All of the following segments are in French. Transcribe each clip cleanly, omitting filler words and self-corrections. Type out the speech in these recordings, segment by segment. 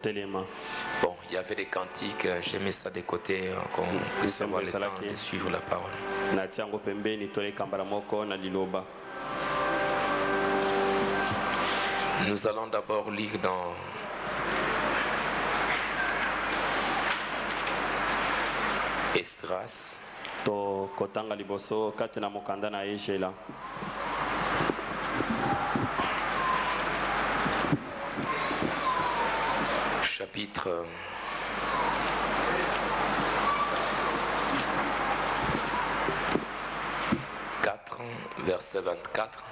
Bon, il y avait des cantiques, j'ai mis ça de côté, qu'on puisse avoir le temps de suivre la parole. Nous allons d'abord lire dans Esdras. Chapitre 4, verset 24.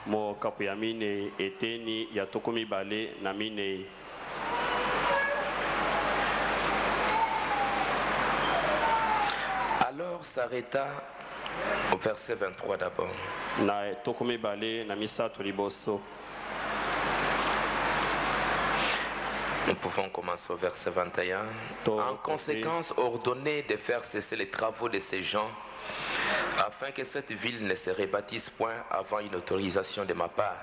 Alors s'arrêta au verset 23 d'abord. Nous pouvons commencer au verset 21. En conséquence, ordonnez de faire cesser les travaux de ces gens, afin que cette ville ne se rebâtisse point avant une autorisation de ma part.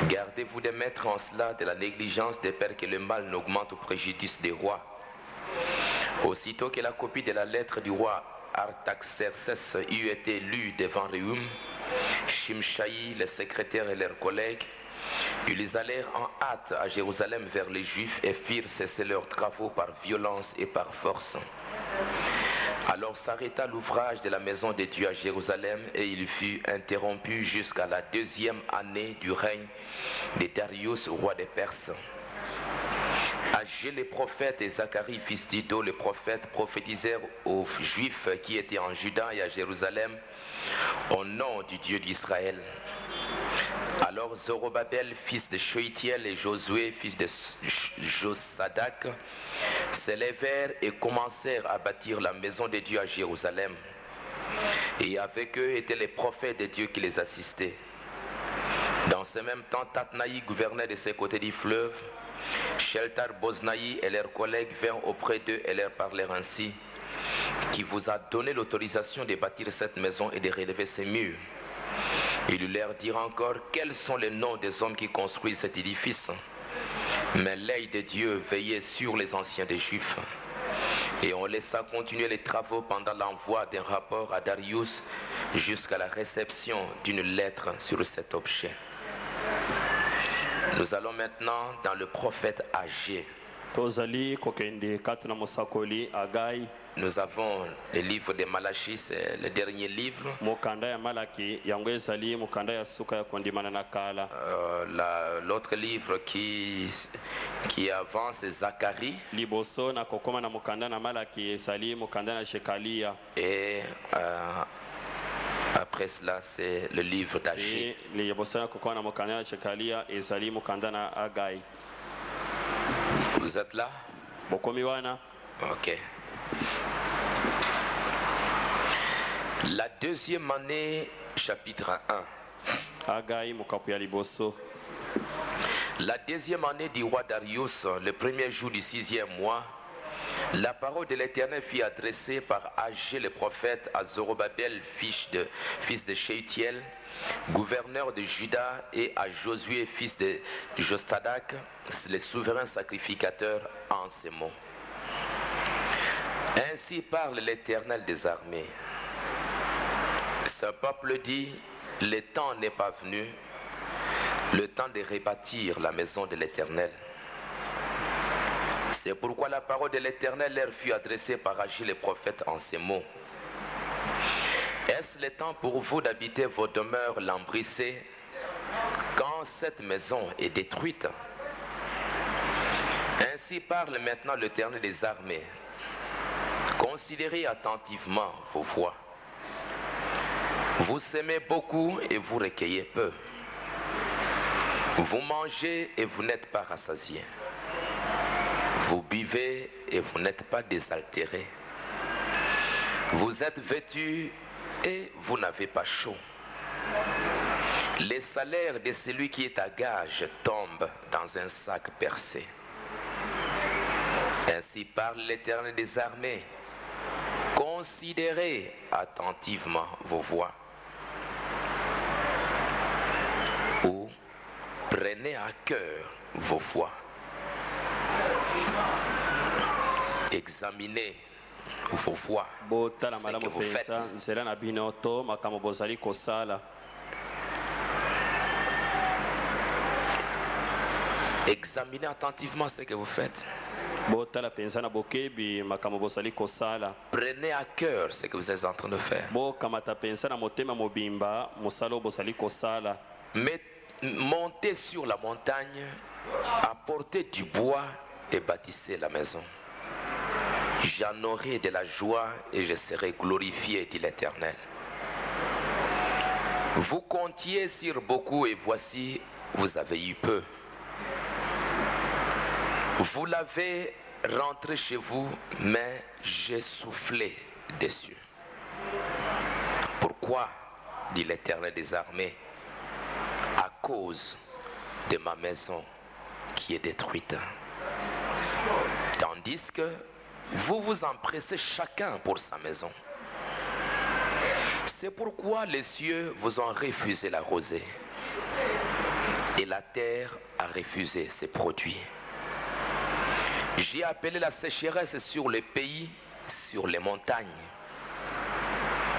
Gardez-vous de mettre en cela de la négligence de peur que le mal n'augmente au préjudice des rois. Aussitôt que la copie de la lettre du roi Artaxerxès eut été lue devant Réhum, Shimshaï, le secrétaire et leurs collègues, ils allèrent en hâte à Jérusalem vers les Juifs et firent cesser leurs travaux par violence et par force. Alors s'arrêta l'ouvrage de la maison de Dieu à Jérusalem et il fut interrompu jusqu'à la 2e année du règne de Darius, roi des Perses. Agé les prophètes et Zacharie, fils d'Iddo, le prophète, prophétisèrent aux Juifs qui étaient en Juda et à Jérusalem au nom du Dieu d'Israël. Alors Zorobabel, fils de Shealtiel, et Josué, fils de Josadak, s'élevèrent et commencèrent à bâtir la maison de Dieu à Jérusalem. Et avec eux étaient les prophètes de Dieu qui les assistaient. Dans ce même temps, Tatnaï gouvernait de ce côté du fleuve. Sheltar Boznaï et leurs collègues vinrent auprès d'eux et leur parlèrent ainsi: qui vous a donné l'autorisation de bâtir cette maison et de relever ses murs? Ils leur dirent encore: quels sont les noms des hommes qui construisent cet édifice? Mais l'œil de Dieu veillait sur les anciens des Juifs. Et on laissa continuer les travaux pendant l'envoi d'un rapport à Darius jusqu'à la réception d'une lettre sur cet objet. Nous allons maintenant dans le prophète Agé. Nous avons le livre de Malachie, c'est le dernier livre. L'autre livre qui avance, c'est Zacharie. Et après cela, c'est le livre d'Agé. Vous êtes là? Ok. La 2e année, chapitre 1. La 2e année du roi Darius, le premier jour du 6e mois, la parole de l'Éternel fut adressée par Agé le prophète à Zorobabel, fils de Shealtiel, gouverneur de Juda, et à Josué, fils de Josadak, le souverain sacrificateur, en ces mots. Ainsi parle l'Éternel des armées. Ce peuple dit: le temps n'est pas venu, le temps de rebâtir la maison de l'Éternel. C'est pourquoi la parole de l'Éternel leur fut adressée par Agé le prophète en ces mots. Est-ce le temps pour vous d'habiter vos demeures lambrissées quand cette maison est détruite? Ainsi parle maintenant l'Éternel des armées. Considérez attentivement vos voies. Vous semez beaucoup et vous recueillez peu. Vous mangez et vous n'êtes pas rassasiés. Vous buvez et vous n'êtes pas désaltérés. Vous êtes vêtus et vous n'avez pas chaud. Les salaires de celui qui est à gage tombent dans un sac percé. Ainsi parle l'Éternel des armées. Considérez attentivement vos voies. Ou prenez à cœur vos voies. Examinez vos voies, ce que vous faites. Examinez attentivement ce que vous faites. Prenez à cœur ce que vous êtes en train de faire. Mais montez sur la montagne, apportez du bois et bâtissez la maison. J'en aurai de la joie et je serai glorifié, dit l'Éternel. Vous comptiez sur beaucoup et voici, vous avez eu peu. Vous l'avez rentré chez vous, mais j'ai soufflé des cieux. Pourquoi, dit l'Éternel des armées, à cause de ma maison qui est détruite. Tandis que vous vous empressez chacun pour sa maison. C'est pourquoi les cieux vous ont refusé la rosée et la terre a refusé ses produits. J'ai appelé la sécheresse sur les pays, sur les montagnes,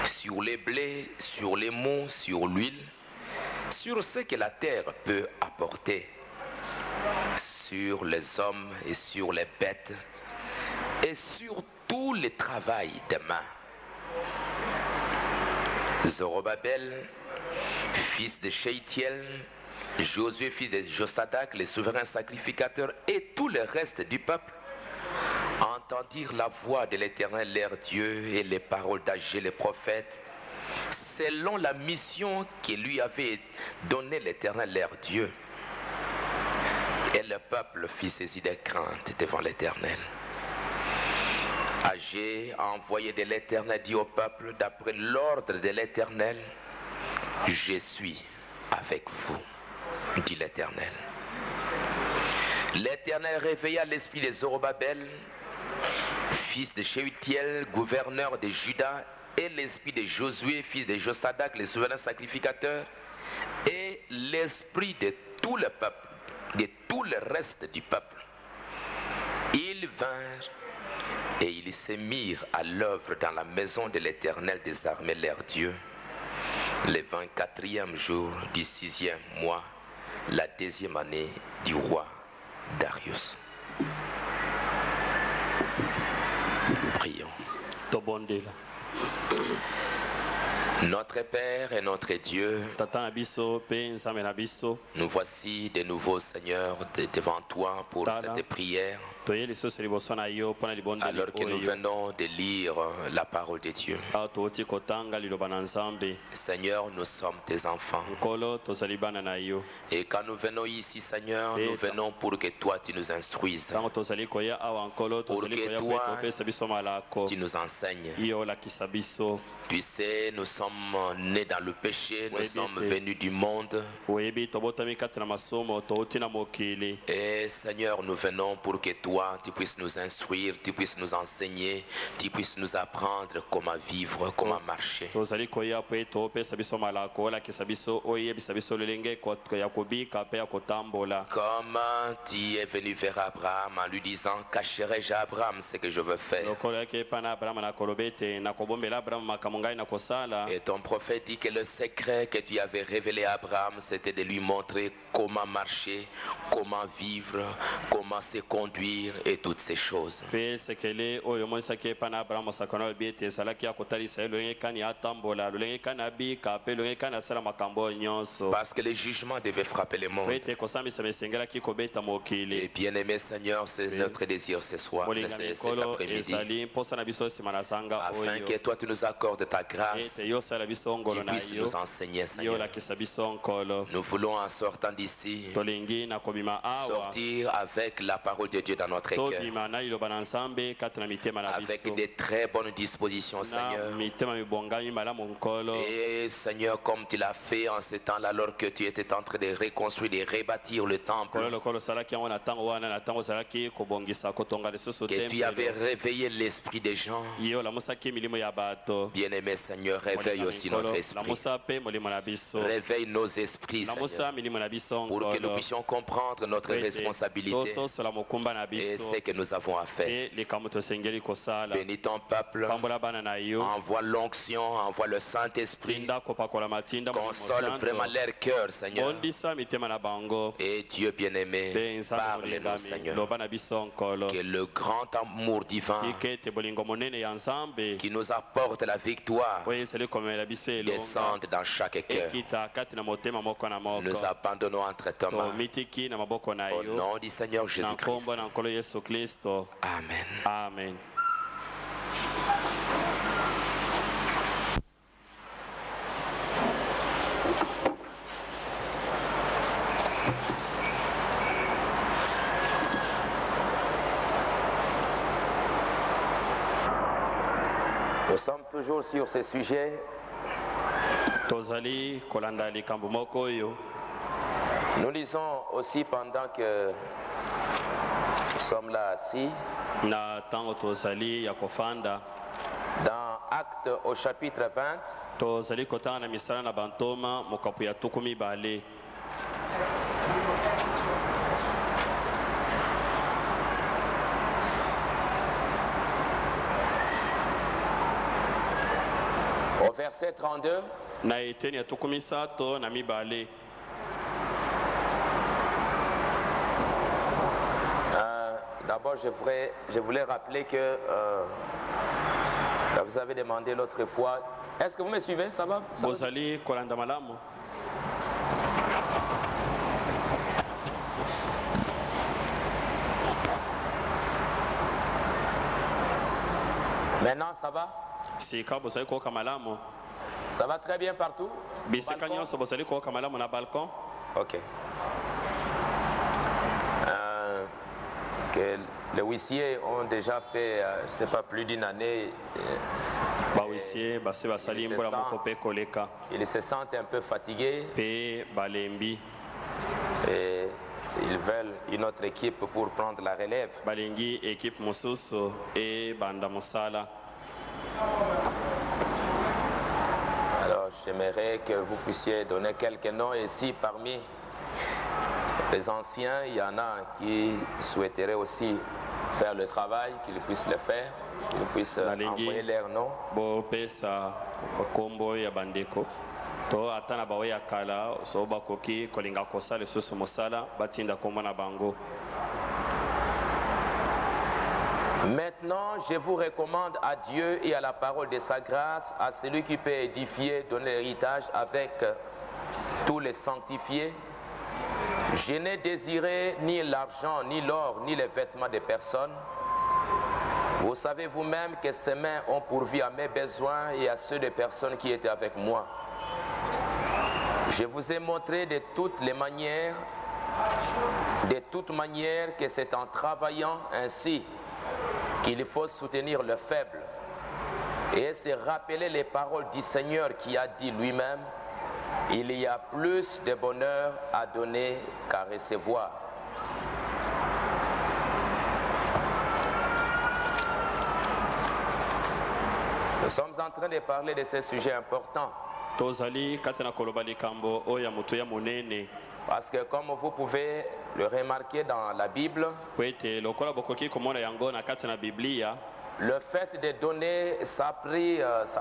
sur les blés, sur les mots, sur l'huile, sur ce que la terre peut apporter, sur les hommes et sur les bêtes, et sur tout le travail des mains. Zorobabel, fils de Shealtiel, Josué, fils de Josadak, les souverains sacrificateurs et tout le reste du peuple entendirent la voix de l'Éternel leur Dieu et les paroles d'Agé le prophète, selon la mission que lui avait donnée l'Éternel leur Dieu. Et le peuple fit saisir des craintes devant l'Éternel. Agé a envoyé de l'Éternel dit au peuple, d'après l'ordre de l'Éternel, je suis avec vous, dit l'Éternel. L'Éternel réveilla l'esprit de Zorobabel, fils de Shealtiel, gouverneur de Juda, et l'esprit de Josué, fils de Josadak, les souverains sacrificateurs, et l'esprit de tout le peuple, de tout le reste du peuple. Ils vinrent et ils se mirent à l'œuvre dans la maison de l'Éternel des armées, leur Dieu, le 24e jour du 6e mois, la 2e année du roi Darius. Prions. Notre Père et notre Dieu, nous voici de nouveau, Seigneur, devant toi pour cette prière. Alors que nous venons de lire la parole de Dieu. Seigneur, nous sommes tes enfants. Et quand nous venons ici, Seigneur, nous venons pour que toi tu nous instruises. Pour que toi tu nous enseignes. Tu sais, nous sommes nés dans le péché, nous sommes venus du monde. Et Seigneur, nous venons pour que toi, tu puisses nous instruire, tu puisses nous enseigner, tu puisses nous apprendre comment vivre, comment marcher. Comme tu es venu vers Abraham en lui disant, cacherai-je à Abraham ce que je veux faire? Et ton prophète dit que le secret que tu avais révélé à Abraham, c'était de lui montrer comment marcher, comment vivre, comment se conduire et toutes ces choses. Parce que le jugement devait frapper le monde. Et bien aimé Seigneur, c'est notre désir ce soir, cet après-midi, afin que toi tu nous accordes ta grâce, tu puisses nous enseigner, Seigneur. Nous voulons en sortant d'ici sortir avec la parole de Dieu dans notre cœur, avec de très bonnes dispositions, Seigneur. Et Seigneur, comme tu l'as fait en ce temps-là, alors que tu étais en train de reconstruire, de rebâtir le temple, que tu avais réveillé l'esprit des gens. Bien-aimé Seigneur, réveille aussi notre esprit. Réveille nos esprits, Seigneur, pour que nous puissions comprendre notre responsabilité et ce que nous avons à faire. Bénis ton peuple, envoie l'onction, envoie le Saint-Esprit, console vraiment leur cœur, Seigneur. Et Dieu bien-aimé, parle-nous, Seigneur, que le grand amour divin qui nous apporte la victoire descende dans chaque cœur. Nous abandonnons entre tes mains. Au nom du Seigneur Jésus-Christ. Amen. Amen. Nous sommes toujours sur ce sujet. Nous lisons aussi pendant que nous sommes là assis dans Actes au chapitre 20. Au verset 32. D'abord, je voulais rappeler que vous avez demandé l'autre fois. Est-ce que vous me suivez? Ça va? Maintenant, ça va? Ça va très bien partout? Ok. Que les huissiers ont déjà fait, je ne sais pas, plus d'une année. Ils se sentent un peu fatigués. Et ils veulent une autre équipe pour prendre la relève. Alors j'aimerais que vous puissiez donner quelques noms ici parmi les anciens. Il y en a qui souhaiteraient aussi faire le travail, qu'ils puissent le faire, qu'ils puissent envoyer leur nom. Maintenant, je vous recommande à Dieu et à la parole de sa grâce, à celui qui peut édifier, donner l'héritage avec tous les sanctifiés. Je n'ai désiré ni l'argent, ni l'or, ni les vêtements de personne. Vous savez vous-même que ces mains ont pourvu à mes besoins et à ceux des personnes qui étaient avec moi. Je vous ai montré de toutes manières que c'est en travaillant ainsi qu'il faut soutenir le faible et se rappeler les paroles du Seigneur qui a dit lui-même: il y a plus de bonheur à donner qu'à recevoir. Nous sommes en train de parler de ce sujet important. Parce que comme vous pouvez le remarquer dans la Bible, le fait de donner, ça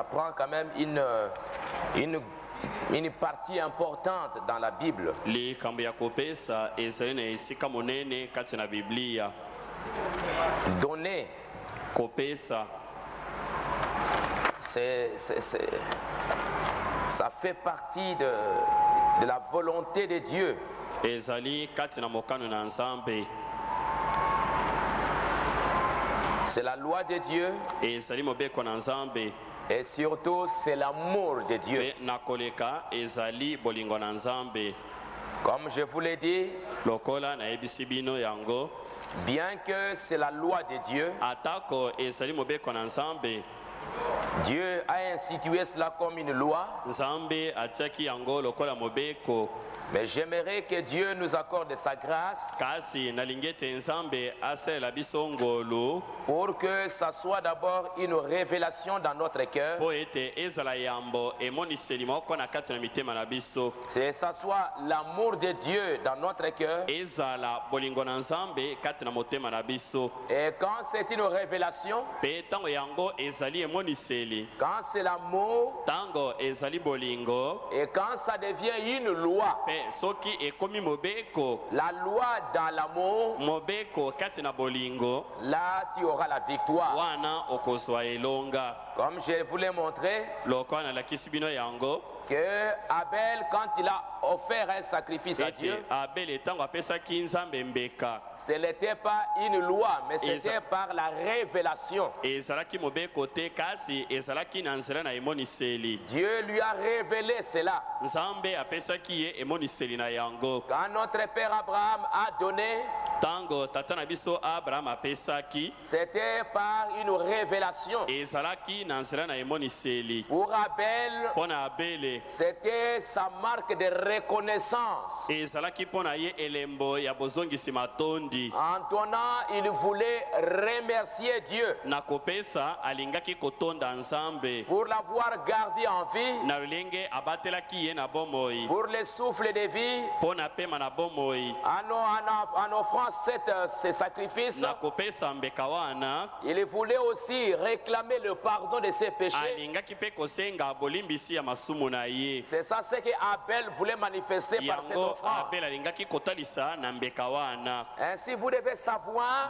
prend quand même une partie importante dans la Bible. Donner, ça fait partie de la volonté de Dieu. C'est la loi de Dieu. Et surtout, c'est l'amour de Dieu. Comme je vous l'ai dit, bien que c'est la loi de Dieu, Dieu a institué cela comme une loi. Mais j'aimerais que Dieu nous accorde sa grâce pour que ça soit d'abord une révélation dans notre cœur. Que ça soit l'amour de Dieu dans notre cœur. Et quand c'est une révélation, quand c'est l'amour, et quand ça devient une loi, la loi dans l'amour, là tu auras la victoire. Comme je vous l'ai montré, que Abel, quand il a offert un sacrifice à Dieu, ce n'était pas une loi, mais c'était par la révélation. Dieu lui a révélé cela. Quand notre père Abraham a donné, c'était par une révélation. Pour Abel, c'était sa marque de reconnaissance. En donnant, il voulait remercier Dieu pour l'avoir gardé en vie, pour le souffle de vie, en offrant ces sacrifices. Il voulait aussi réclamer le pardon de ses péchés. C'est ça ce que Abel voulait manifester par cette offrande. Ainsi vous devez savoir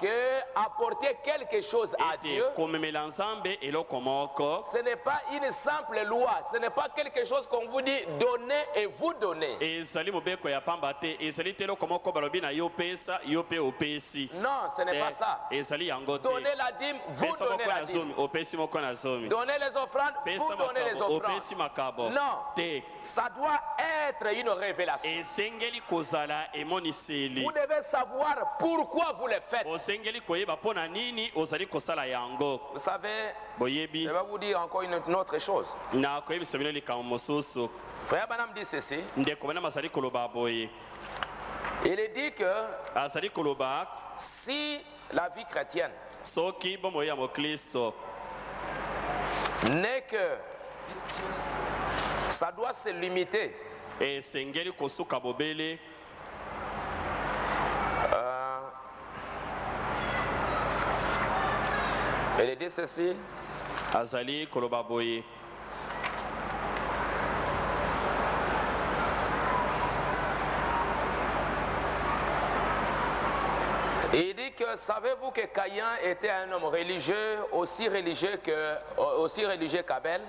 que apporter quelque chose à Dieu, ce n'est pas une simple loi, ce n'est pas quelque chose qu'on vous dit donnez et vous donnez. Non, ce n'est pas ça. Donnez la dîme, vous donnez la dîme. Donnez les offrandes, vous donnez les offrandes. Non, ça doit être une révélation. Vous devez savoir pourquoi vous le faites. Vous savez, je vais vous dire encore une autre chose. Frère Branham dit ceci. Il est dit que si la vie chrétienne n'est que ça doit se limiter il dit ceci. Il dit que savez-vous que Caïn était un homme religieux, aussi religieux qu'Abel.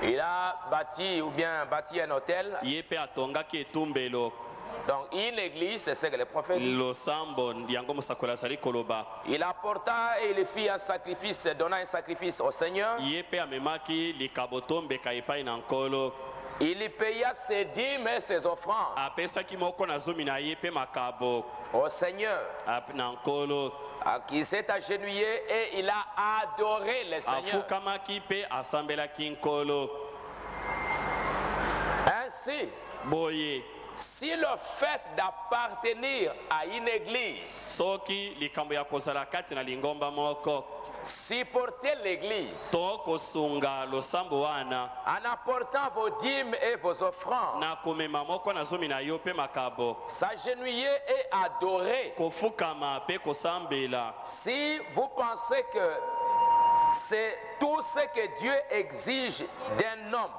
Il a bâti un hôtel. Donc une église, c'est ce que les prophètes disent. Il apporta et il fit un sacrifice, donna un sacrifice au Seigneur. Il y paya ses dîmes et ses offrandes au Seigneur, qui s'est agenouillé et il a adoré le Seigneur. Ainsi, si le fait d'appartenir à une église, supporter l'église en apportant vos dîmes et vos offrandes, s'agenouiller et adorer. Si vous pensez que c'est tout ce que Dieu exige d'un homme,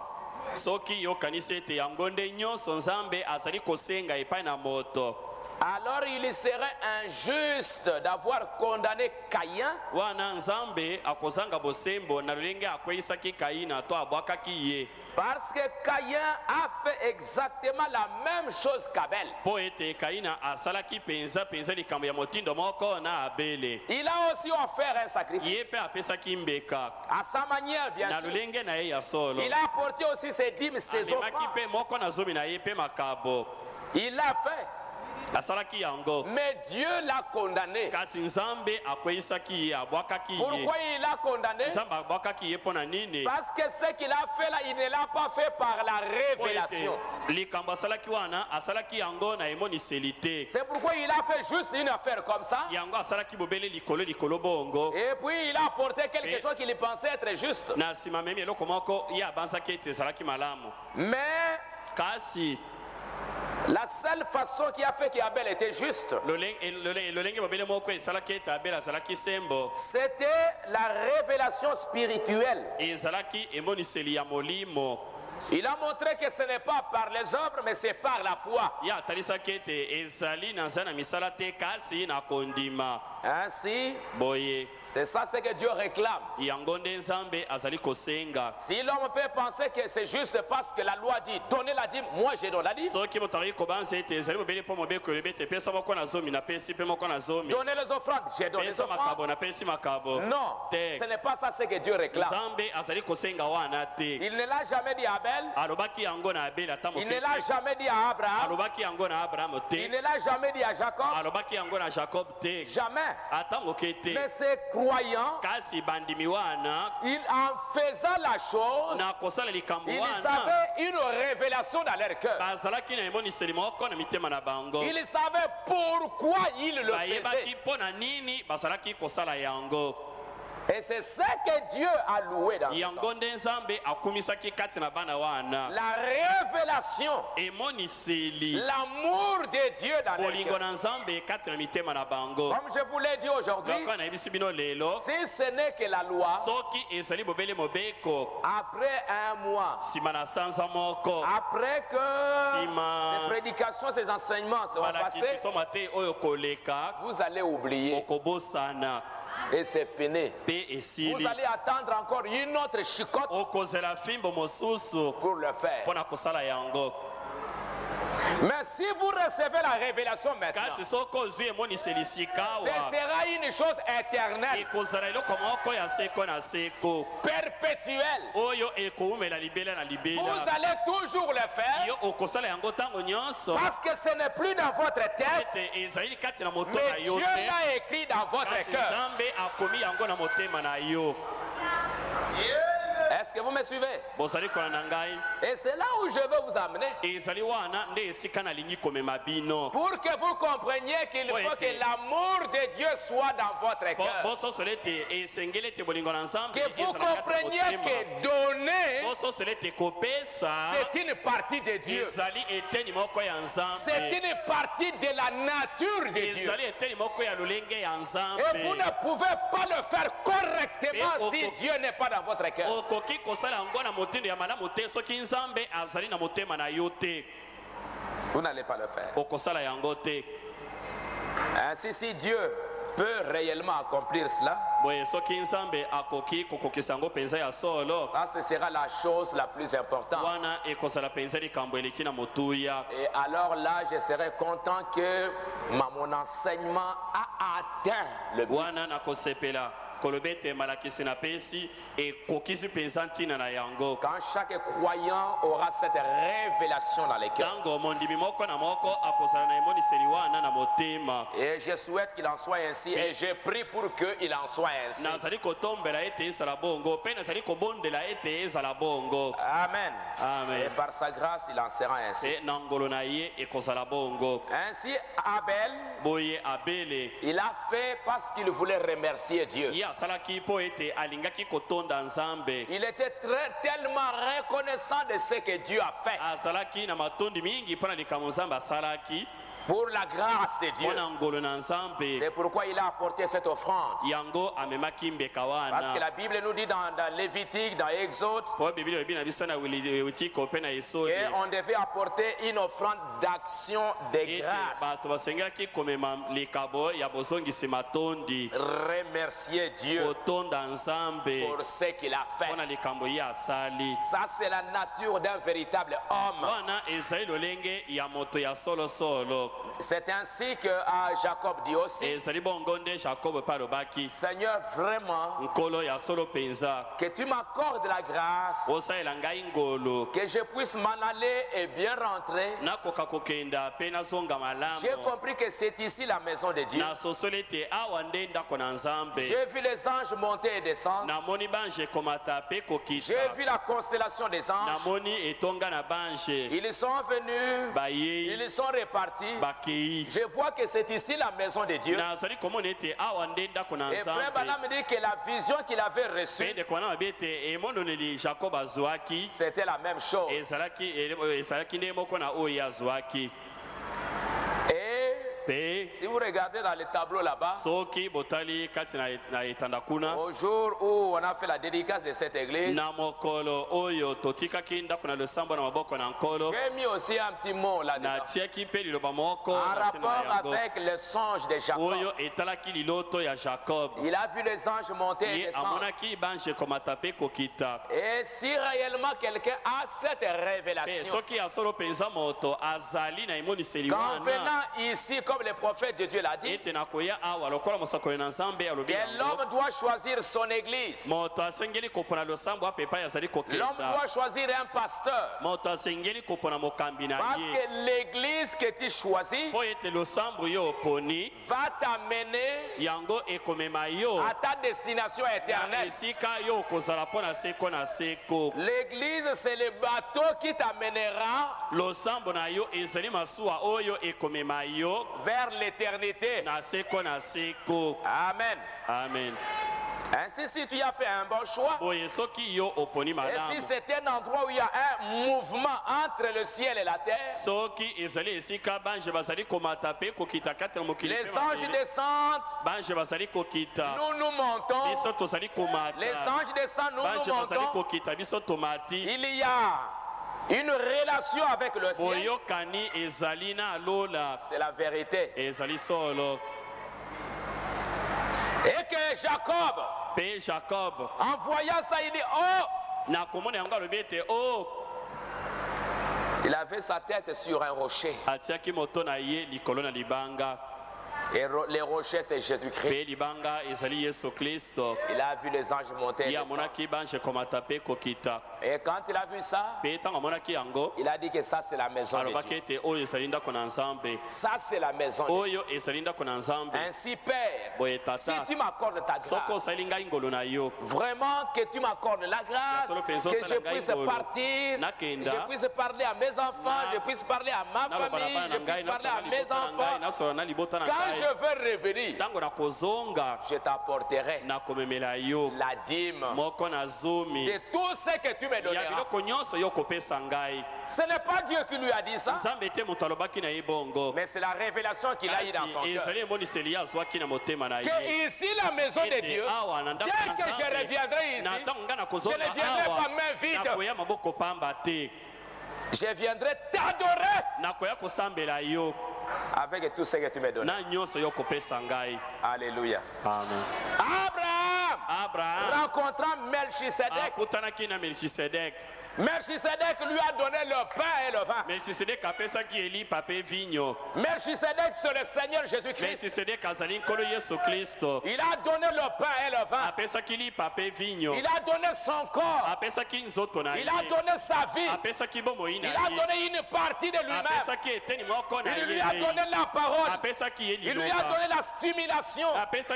alors il serait injuste d'avoir condamné Caïn, parce que Caïn a fait exactement la même chose qu'Abel. Il a aussi offert un sacrifice à sa manière, bien sûr. Il a apporté aussi ses dîmes, ses offrandes. Il l'a fait. Mais Dieu l'a condamné. Pourquoi il l'a condamné? Parce que ce qu'il a fait là, il ne l'a pas fait par la révélation. C'est pourquoi il a fait juste une affaire comme ça. Et puis il a apporté quelque chose qu'il pensait être juste. Mais la seule façon qui a fait qu'Abel était juste, c'était la révélation spirituelle. Il a montré que ce n'est pas par les œuvres, mais c'est par la foi. Ainsi, c'est ça ce que Dieu réclame. Si l'homme peut penser que c'est juste parce que la loi dit donnez la dîme, moi je donne la dîme. Donnez les offrandes, j'ai donné les offrandes. Non, ce n'est pas ça ce que Dieu réclame. Il ne l'a jamais dit à Abel. Il ne l'a jamais dit à Abraham. Il ne l'a jamais dit à Jacob. Jamais. Mais ces croyants, en faisant la chose, ils avaient une révélation dans leur cœur. Ils savaient pourquoi ils le faisaient. Et c'est ce que Dieu a loué dans ce temps. La révélation, l'amour de Dieu dans le cœur. Comme je vous l'ai dit aujourd'hui, si ce n'est que la loi, après un mois, après que ces prédications, ces enseignements seront passés, vous allez oublier. Et c'est fini. Vous allez attendre encore une autre chicotte pour le faire. Mais si vous recevez la révélation maintenant, ce sera une chose éternelle, perpétuelle. Vous allez toujours le faire parce que ce n'est plus dans votre tête, mais Dieu l'a écrit dans votre cœur. Est-ce que vous me suivez? Et c'est là où je veux vous amener. Pour que vous compreniez qu'il faut que l'amour de Dieu soit dans votre cœur. Que vous compreniez que donner, c'est une partie de Dieu. C'est une partie de la nature de Dieu. Et vous ne pouvez pas le faire correctement si Dieu n'est pas dans votre cœur. Vous n'allez pas le faire. Ainsi, si Dieu peut réellement accomplir cela, ça ce sera la chose la plus importante. Et alors là, je serai content que mon enseignement a atteint le but. Quand chaque croyant aura cette révélation dans les cœurs. Et je souhaite qu'il en soit ainsi et je prie pour qu'il en soit ainsi. Amen. Et par sa grâce, il en sera ainsi. Ainsi, Abel, il a fait parce qu'il voulait remercier Dieu. Il était tellement reconnaissant de ce que Dieu a fait. Pour la grâce de Dieu. C'est pourquoi il a apporté cette offrande. Parce que la Bible nous dit dans Lévitique, dans Exode, qu'on devait apporter une offrande d'action de grâce. Remercier Dieu pour ce qu'il a fait. Ça, c'est la nature d'un véritable homme. C'est ainsi que Jacob dit aussi, Seigneur, vraiment, que tu m'accordes la grâce, que je puisse m'en aller et bien rentrer. J'ai compris que c'est ici la maison de Dieu. J'ai vu les anges monter et descendre. J'ai vu la constellation des anges. Ils sont venus, ils sont repartis. Je vois que c'est ici la maison de Dieu. Et frère Branham me dit que la vision qu'il avait reçue, c'était la même chose. Et si vous regardez dans le tableau là-bas, au jour où on a fait la dédicace de cette église, j'ai mis aussi un petit mot là-dedans, en rapport avec le songe de Jacob. Il a vu les anges monter et descendre. Et si réellement quelqu'un a cette révélation, qu'en venant ici, comme le prophète de Dieu l'a dit, que l'homme doit choisir son église. L'homme doit choisir un pasteur. Parce que l'église que tu choisis va t'amener à ta destination éternelle. L'église, c'est le bateau qui t'amènera vers l'éternité. Amen. Amen. Ainsi, si tu as fait un bon choix, et si c'est un endroit où il y a un mouvement entre le ciel et la terre, les anges descendent, nous nous montons, les anges descendent, nous nous montons. Il y a une relation avec le ciel. C'est la vérité. Et que Jacob, en voyant ça, il dit, oh, il avait sa tête sur un rocher. Et les rochers, c'est Jésus-Christ. Il a vu les anges monter et descendre. Et quand il a vu ça, il a dit que ça c'est la maison de Dieu. Ça c'est la maison de Dieu. Ainsi, Père, si tu m'accordes ta grâce, vraiment que tu m'accordes la grâce, que je puisse partir, je puisse parler à mes enfants, je puisse parler à ma famille, je puisse parler à mes enfants. Quand je veux revenir, je t'apporterai la dîme de tout ce que tu me donneras. Ce n'est pas Dieu qui lui a dit ça, mais c'est la révélation qu'il a eue dans son cœur. Que ici, la maison de Dieu, dès que je reviendrai ici, je ne viendrai pas main vide. Je viendrai t'adorer avec tout ce que tu me donnes. Alléluia. Amen. Abraham rencontrant Melchisedec, Melchisedec lui a donné le pain et le vin. Melchisedec, c'est le Seigneur Jésus-Christ. Il a donné le pain et le vin. Il a donné son corps. Il a donné sa vie. Il a donné une partie de lui-même. Il lui a donné la parole. Il lui a donné la stimulation.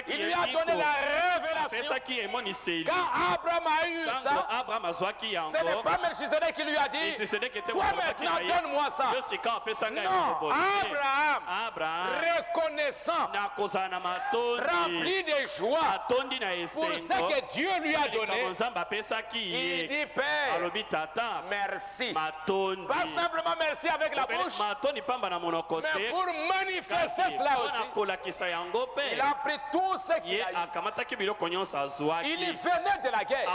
Il lui a donné la révélation. Quand Abraham a eu ça, ce n'est pas Melchisedec qui lui a dit, toi maintenant donne-moi ça. Non, Abraham, reconnaissant, rempli de joie pour ce que Dieu lui a donné, il dit, Père, merci. Pas simplement merci avec la bouche, mais pour manifester cela aussi, il a pris tout ce qu'il a eu. Il venait de la guerre.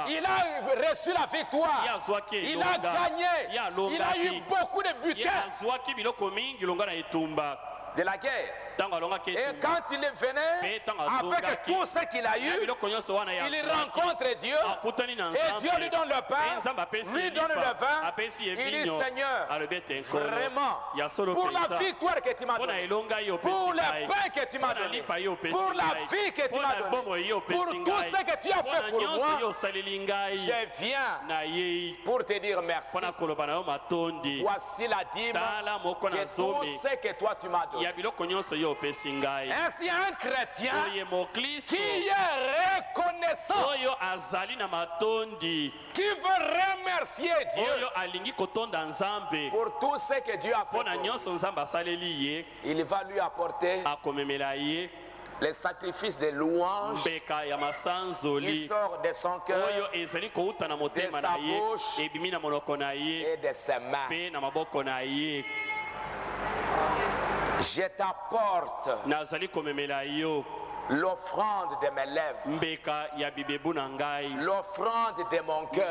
Il a reçu la victoire. Il a gagné. Il a eu beaucoup de butins. de la guerre. Et quand il venait, afin que tout ce qu'il a eu, il rencontre Dieu, et Dieu lui donne le pain, lui donne le vin, il dit Seigneur, vraiment, pour la victoire que tu m'as donnée, pour le pain que tu m'as donné, pour la vie que tu m'as donnée, pour tout ce que tu as fait pour moi, je viens pour te dire merci. Voici la dîme de tout ce que toi tu m'as donné. Ainsi un chrétien qui est reconnaissant, qui veut remercier Dieu pour tout ce que Dieu a fait, il va lui apporter les sacrifices de louange qui sort de son cœur, de sa bouche et de ses mains. Je t'apporte l'offrande de mes lèvres, l'offrande de mon cœur,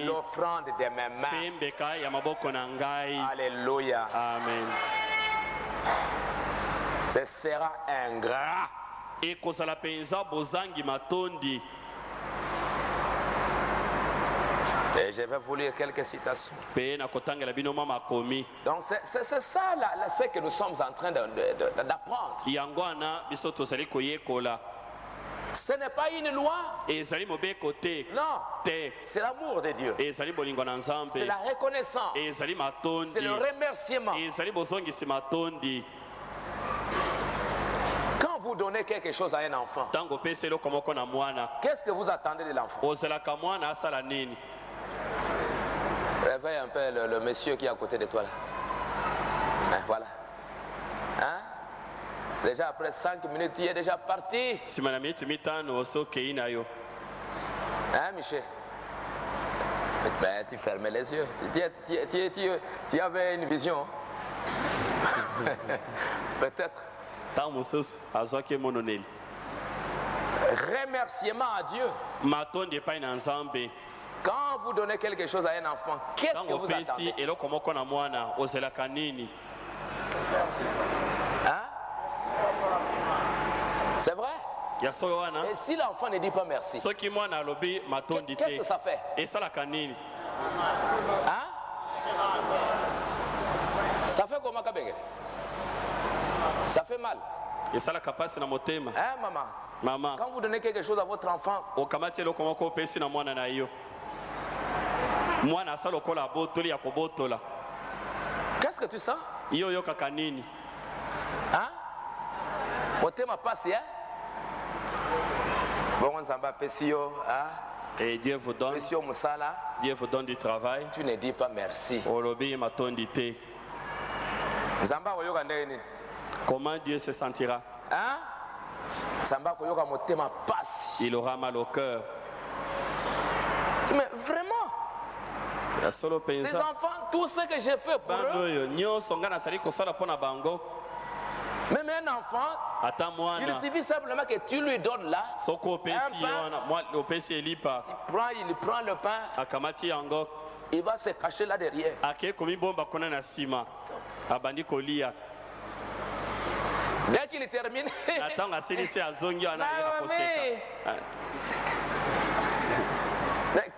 l'offrande de mes mains. Alléluia. Amen. Ce sera ingrat. Et je vais vous lire quelques citations. Donc c'est ça ce que nous sommes en train d'apprendre. Ce n'est pas une loi. Non. C'est l'amour de Dieu. C'est la reconnaissance. C'est le remerciement. Quand vous donnez quelque chose à un enfant, qu'est-ce que vous attendez de l'enfant? Réveille un peu le monsieur qui est à côté de toi là. Hein, voilà. Hein? Déjà après 5 minutes, tu es déjà parti. Hein, Michel? Ben, tu fermais les yeux. Tu avais une vision. Peut-être. Remerciement à Dieu. Quand vous donnez quelque chose à un enfant, qu'est-ce que vous attendez? Hein? C'est vrai? Et si l'enfant ne dit pas merci, qu'est-ce que ça fait? Hein? Ça fait comment, Kabege? Ça fait mal. Hein, maman? Quand vous donnez quelque chose à votre enfant, qu'est-ce que tu sens? Hein? Motema passe, hein? Bon, on s'en va, Pessio, hein? Et Dieu vous donne. Pessio Moussala. Dieu vous donne du travail. Tu ne dis pas merci. Comment Dieu se sentira? Hein? Il aura mal au cœur. Mais vraiment, ces enfants, tout ce que j'ai fait pour eux, même un enfant, il suffit simplement que tu lui donnes là un pain, il prend le pain, il va se cacher là derrière. Dès qu'il termine,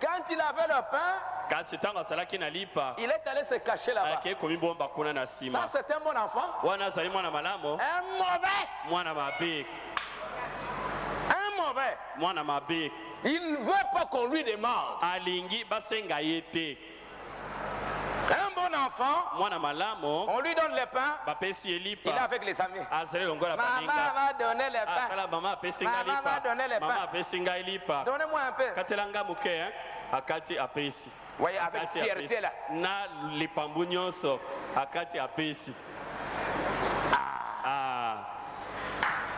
quand il avait le pain, il est allé se cacher là-bas. Ça, c'est un bon enfant. Un mauvais. Un mauvais. Il ne veut pas qu'on lui demande. Un bon enfant, on lui donne le pain, il est avec les amis. Maman va donner le pain. Maman va donner le pain. Donnez-moi un peu. Voyez, avec fierté là.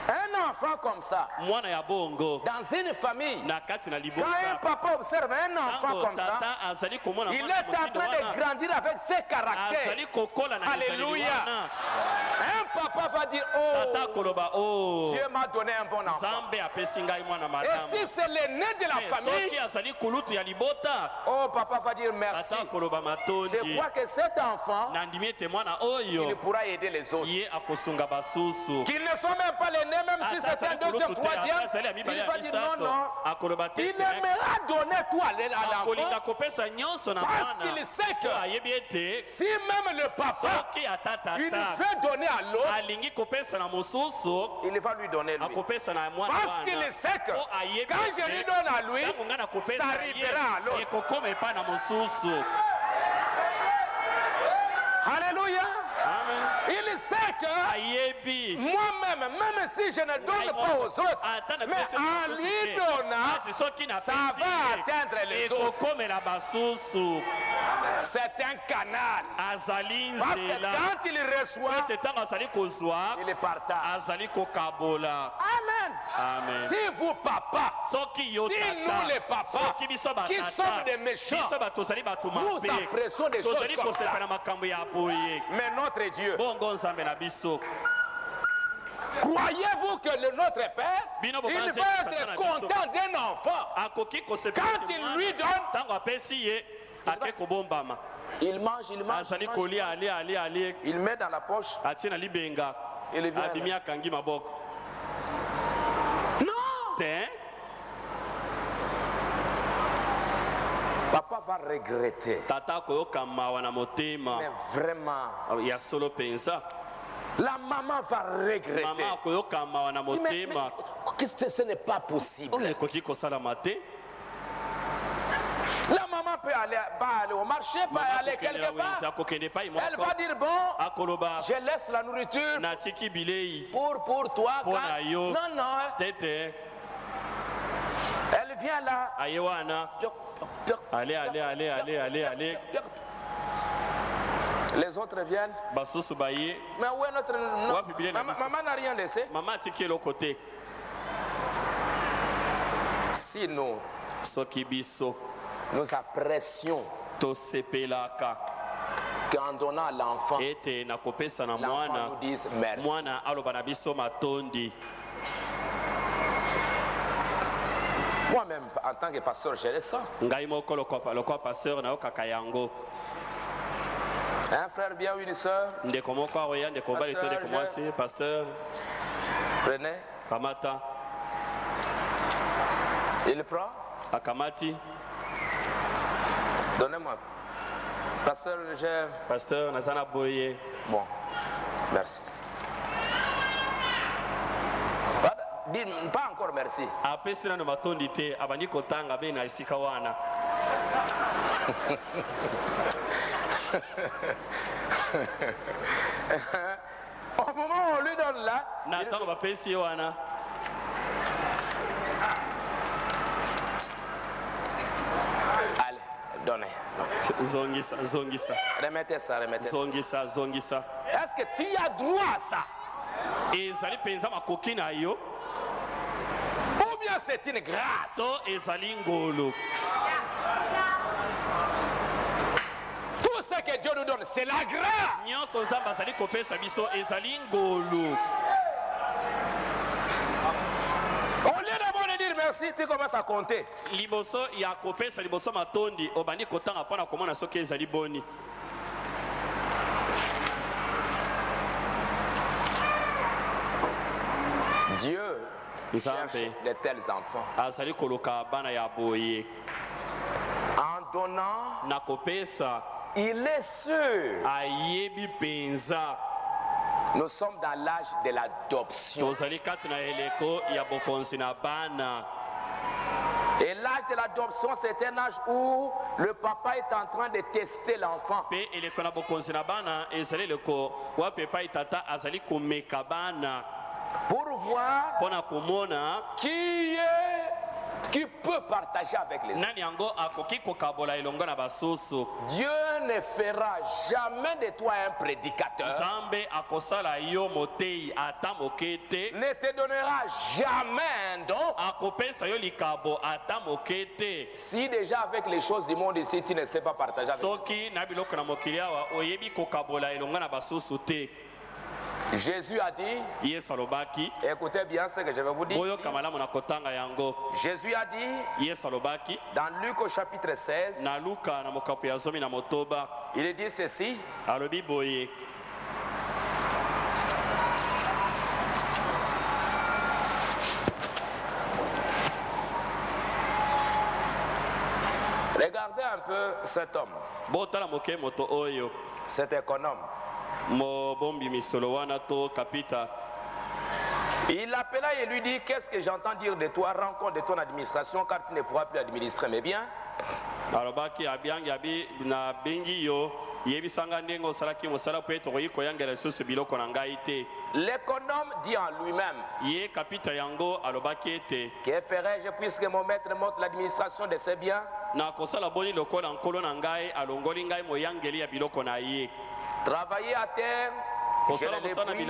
Un enfant comme ça, mwana ya bongo dans une famille, na kati na quand libota un papa observe un enfant tango comme ça, tata azali komona il mwana est en mokindo train de wana grandir avec ses caractères. azali kokola na ezali Alléluia. wana Un papa va dire, tata oh, koloba o Dieu m'a donné un bon enfant. nzambe apesi ngai mwana Et malamu si c'est l'aîné de la soki famille, azali kulutu ya libota oh, papa va dire merci. tata koloba matondi Je crois que cet enfant, nandimi ete mwana il oyo pourra aider les autres. ye akosunga basusu Qu'ils ne sont même pas l'aîné, même si c'est un deuxième, troisième, il va dire non, non. akoloba te Il aimera donner tout à akolinga l'enfant kopesa nyonso na parce mwana qu'il sait po que ayebi ete si même le papa, soki ata il tata veut donner à l'autre, alingi kopesa na mosusu il va lui donner lui. akopesa na mwana Parce qu'il wana sait que po ayebi quand je lui donne à lui, ntango ngai nakopesa ça ye arrivera à l'autre. ekokoma epai na mosusu. Alléluia. Amen. Il sait que ayebi moi-même, même si je ne donne pas aux autres, mais en lui donnant, ça va atteindre les autres. ekokomela basusu C'est un canal. azali Parce que nzela quand il reçoit, ete ntango azali kozwa il partage. azali kokabola. Amen. Amen. Si vous, papa, soki yo si tata nous les papas, soki biso qui batata sommes des méchants, biso bato tozali bato nous mabe apprécions des choses tozali comme kosepa ça. na makambo ya boye Mais notre Dieu, bongo nzambe na biso croyez-vous que notre Père, Bino il bobanze va patana être content d'un enfant akoki kosepa quand ete il mwana, lui donne? ntango apesi ye ake kobombama Il mange, il mange, azali il mange, kolia ali il met dans la poche, atie na libenga il vient abimi là. akangi maboko Non, te papa va regretter. tata akoyoka mawa na motema Mais vraiment, ya solo pensa la maman va regretter. mama akoyoka mawa na Mais motema qu'est-ce que ce n'est pas possible. oyo ekoki kosalama te. La maman peut aller, va aller au marché, peut Mama aller akokende na quelque wenze part. akokende epai Elle moko va dire bon, akoloba je laisse la nourriture natiki bilei pour toi. Pour quand- na yo. Non, non. tete Elle vient là. aye wana ale Les autres viennent. basusu baye Mais où est notre. non, Wapi bilei na biso? maman n'a rien laissé. mama atiki eloko te. Si nous Soki biso apprécions tosepelaka qu'en donnant à l'enfant, ete nakopesa na l'enfant mwana nous dise merci. mwana aloba na biso matondi. Moi-même, en tant que pasteur, je le sens. Ngai moko lokwa pasteur nayokaka yango. Un frère bien ou une soeur, Ndeko moko akoya ndeko mobali to ndeko mwasi pasteur prenez, kamata il prend, akamati donnez-moi. Pasteur, j'ai. pasteur naza na boye Bon, merci. Dis pas encore merci. apesi nano matondi te abandi kotanga be na esika wana. Au moment où on lui donne là, Na ntango bapesi ye wana allez, donnez. zongisa Remettez ça, remettez ça. zongisa. Est-ce que tu as droit à ça? ezali mpenza makoki na yo Ou bien c'est une grâce? to ezali ngolu. Tout ce que Dieu nous donne, c'est la grâce. nyonso nzambe azali kopesa biso ezali ngolu. Au lieu d'abord de dire merci, tu commences à compter. liboso ya kopesa liboso matondi obandi kotanga mpona komona soki ezali boni. Dieu cherche Nzambe de tels enfants. azali koluka bana ya boye. En donnant, na kopesa il est sûr. ayebi mpenza Nous sommes dans l'âge de l'adoption. tozali kati na eleko ya bokonzi na bana. Et l'âge de l'adoption, c'est un âge où le papa est en train de tester l'enfant. mpe eleko na bokonzi na bana ezali eleko wapi epai tata azali komeka bana Pour voir mpona komona qui peut partager avec les autres. nani yango akoki kokabola elongo na basusu. Dieu ne fera jamais de toi un prédicateur. Ne te donnera jamais un don. Si déjà avec les choses du monde ici, tu ne sais pas partager avec nous. Jésus a dit, écoutez bien ce que je vais vous dire. Jésus a dit, dans Luc au chapitre 16, il dit ceci. Regardez un peu cet homme, cet économe. Il l'appela et lui dit, qu'est-ce que j'entends dire de toi, rends compte de ton administration car tu ne pourras plus administrer mes biens. L'économe dit en lui-même, que ferai-je puisque mon maître montre l'administration de ses biens? Travailler à terre, je ne l'ai pris.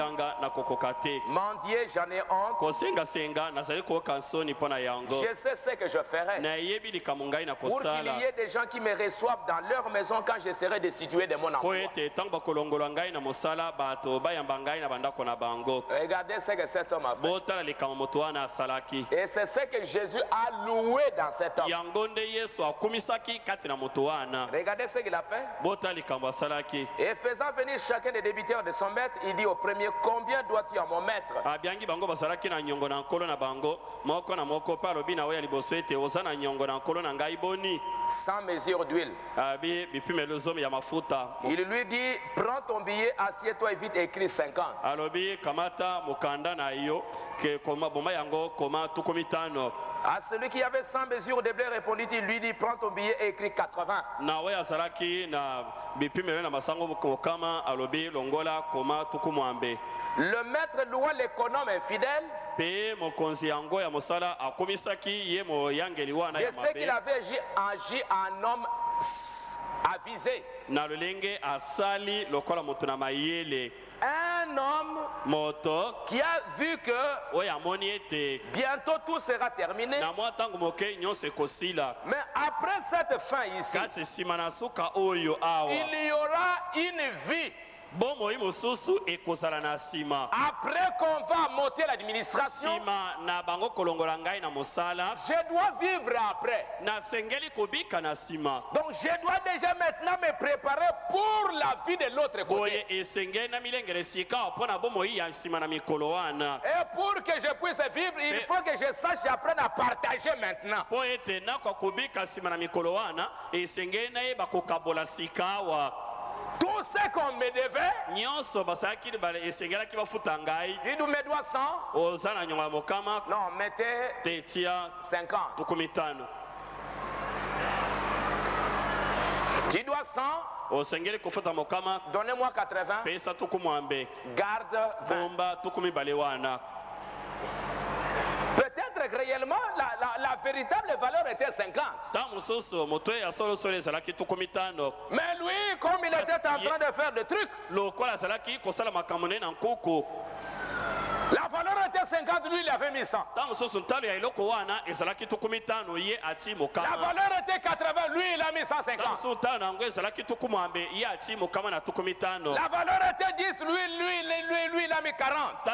Mendier, j'en ai honte. Je sais ce que je ferai pour qu'il y ait des gens qui me reçoivent dans leur maison quand je serai destitué de mon emploi. Regardez ce que cet homme a fait. Et c'est ce que Jésus a loué dans cet homme. Regardez ce qu'il a fait. Et faisant venir chacun des débiteurs de son maître, il dit au premier, combien dois-tu à mon maître? Sans mesure d'huile. Il lui dit, prends ton billet, assieds-toi et vite écris 50. À celui qui avait 100 mesures de blé, répondit-il, lui dit, prends ton billet et écris 80. Le maître loua l'économe infidèle de ce qu'il avait agi en homme avisé. Un homme qui a vu que bientôt tout sera terminé. Mais après cette fin ici, il y aura une vie. Après qu'on va monter l'administration, je dois vivre après. Donc je dois déjà maintenant me préparer pour la vie de l'autre côté. Et pour que je puisse vivre, il faut que je sache, j'apprenne à partager maintenant. Tout ce qu'on me devait, il nous me doit 100. Non, mettez 50. Tu dois 100. Donnez-moi 80. Garde 20. Peut-être que réellement la véritable valeur était 50. Mais lui, comme il était en train de faire des trucs, la valeur était 50, lui il avait mis 100. La valeur était 80, lui il a mis 150. La valeur était 10, lui il a mis 40.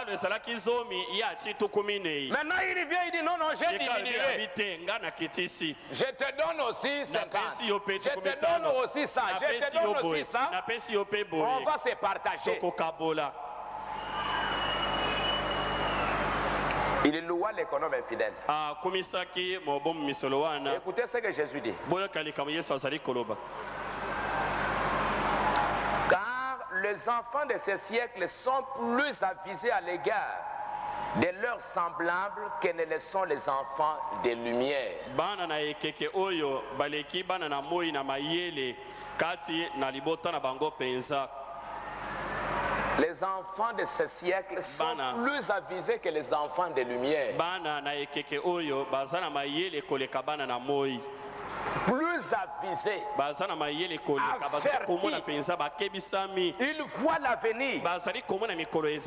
Maintenant il revient, il dit non, j'ai diminué. Je te donne aussi 50. Je te donne aussi ça. Je te donne aussi ça. On va se partager. Il loua l'économe infidèle. Écoutez ce que Jésus dit. Car les enfants de ce siècle sont plus avisés à l'égard de leurs semblables que ne le sont les enfants des lumières. Les enfants de ce siècle sont plus avisés que les enfants des lumières. Plus plus avisés, avertis. Ils voient l'avenir.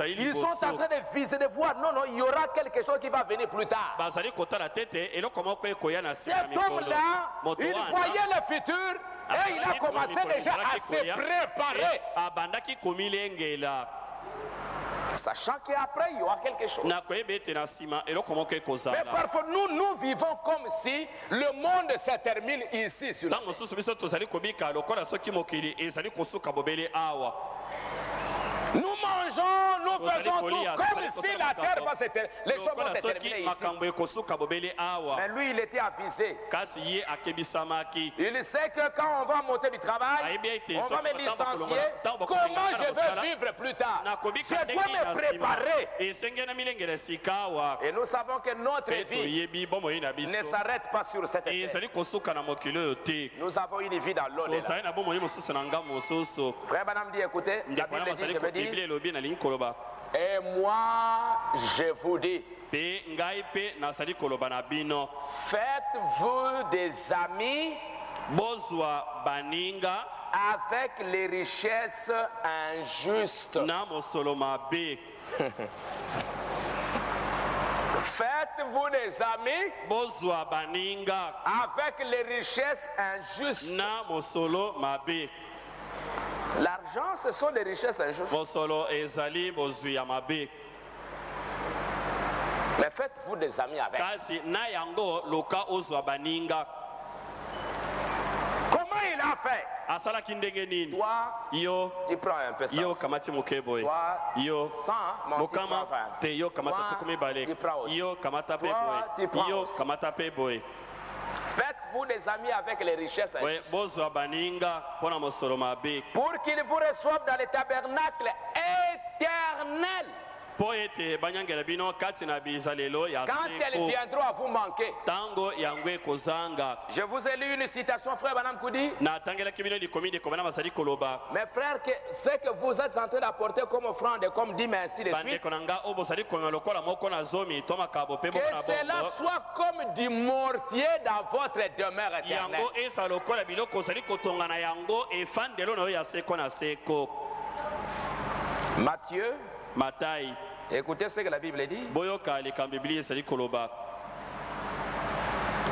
Ils sont en train de viser, de voir, non, non, il y aura quelque chose qui va venir plus tard. Cet homme-là, il voyait le futur et il a commencé déjà à se préparer. Sachant qu'après, il y aura quelque chose. Mais parfois, nous vivons comme si le monde se termine ici sur la terre. Nous mangeons, nous faisons tout comme si la terre va se terminer. Les choses vont se terminer ici. Mais lui, il était avisé. Il sait que quand on va monter du travail, on va me licencier. Comment je vais vivre plus tard? Je dois me préparer. Et nous savons que notre vie ne s'arrête pas sur cette terre. Nous avons une vie dans l'au-delà. Frère Branham dit, écoutez, la Bible dit, je me dis, et moi je vous dis, faites-vous des amis avec les richesses injustes. Faites-vous des amis avec les richesses injustes. L'argent, ce sont des richesses injustes. Mais faites-vous des amis avec. Comment il a fait? Toi, tu prends un peu ça. Toi, 100, mon tu prends 20. Tu prends aussi. Toi, tu prends aussi. Faites-vous des amis avec les richesses injustes. Pour qu'ils vous reçoivent dans les tabernacles éternels. Quand elles viendront à vous manquer. Je vous ai lu une citation, frère Branham Koudi. Mais frère, ce que vous êtes en train d'apporter comme offrande, comme dit, mais ainsi de suite, que cela soit comme du mortier dans votre demeure éternelle. Matthieu, écoutez ce que la Bible dit.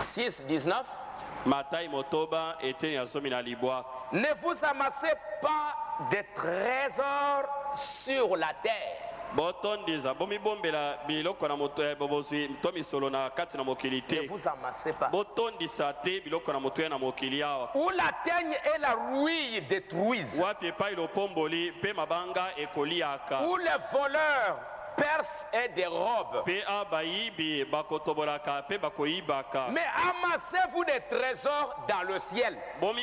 6:19. Ne vous amassez pas de trésors sur la terre. Ne vous amassez pas. Où la teigne et la rouille détruisent. Où les voleurs percent et dérobent. Mais amassez-vous des trésors dans le ciel. Où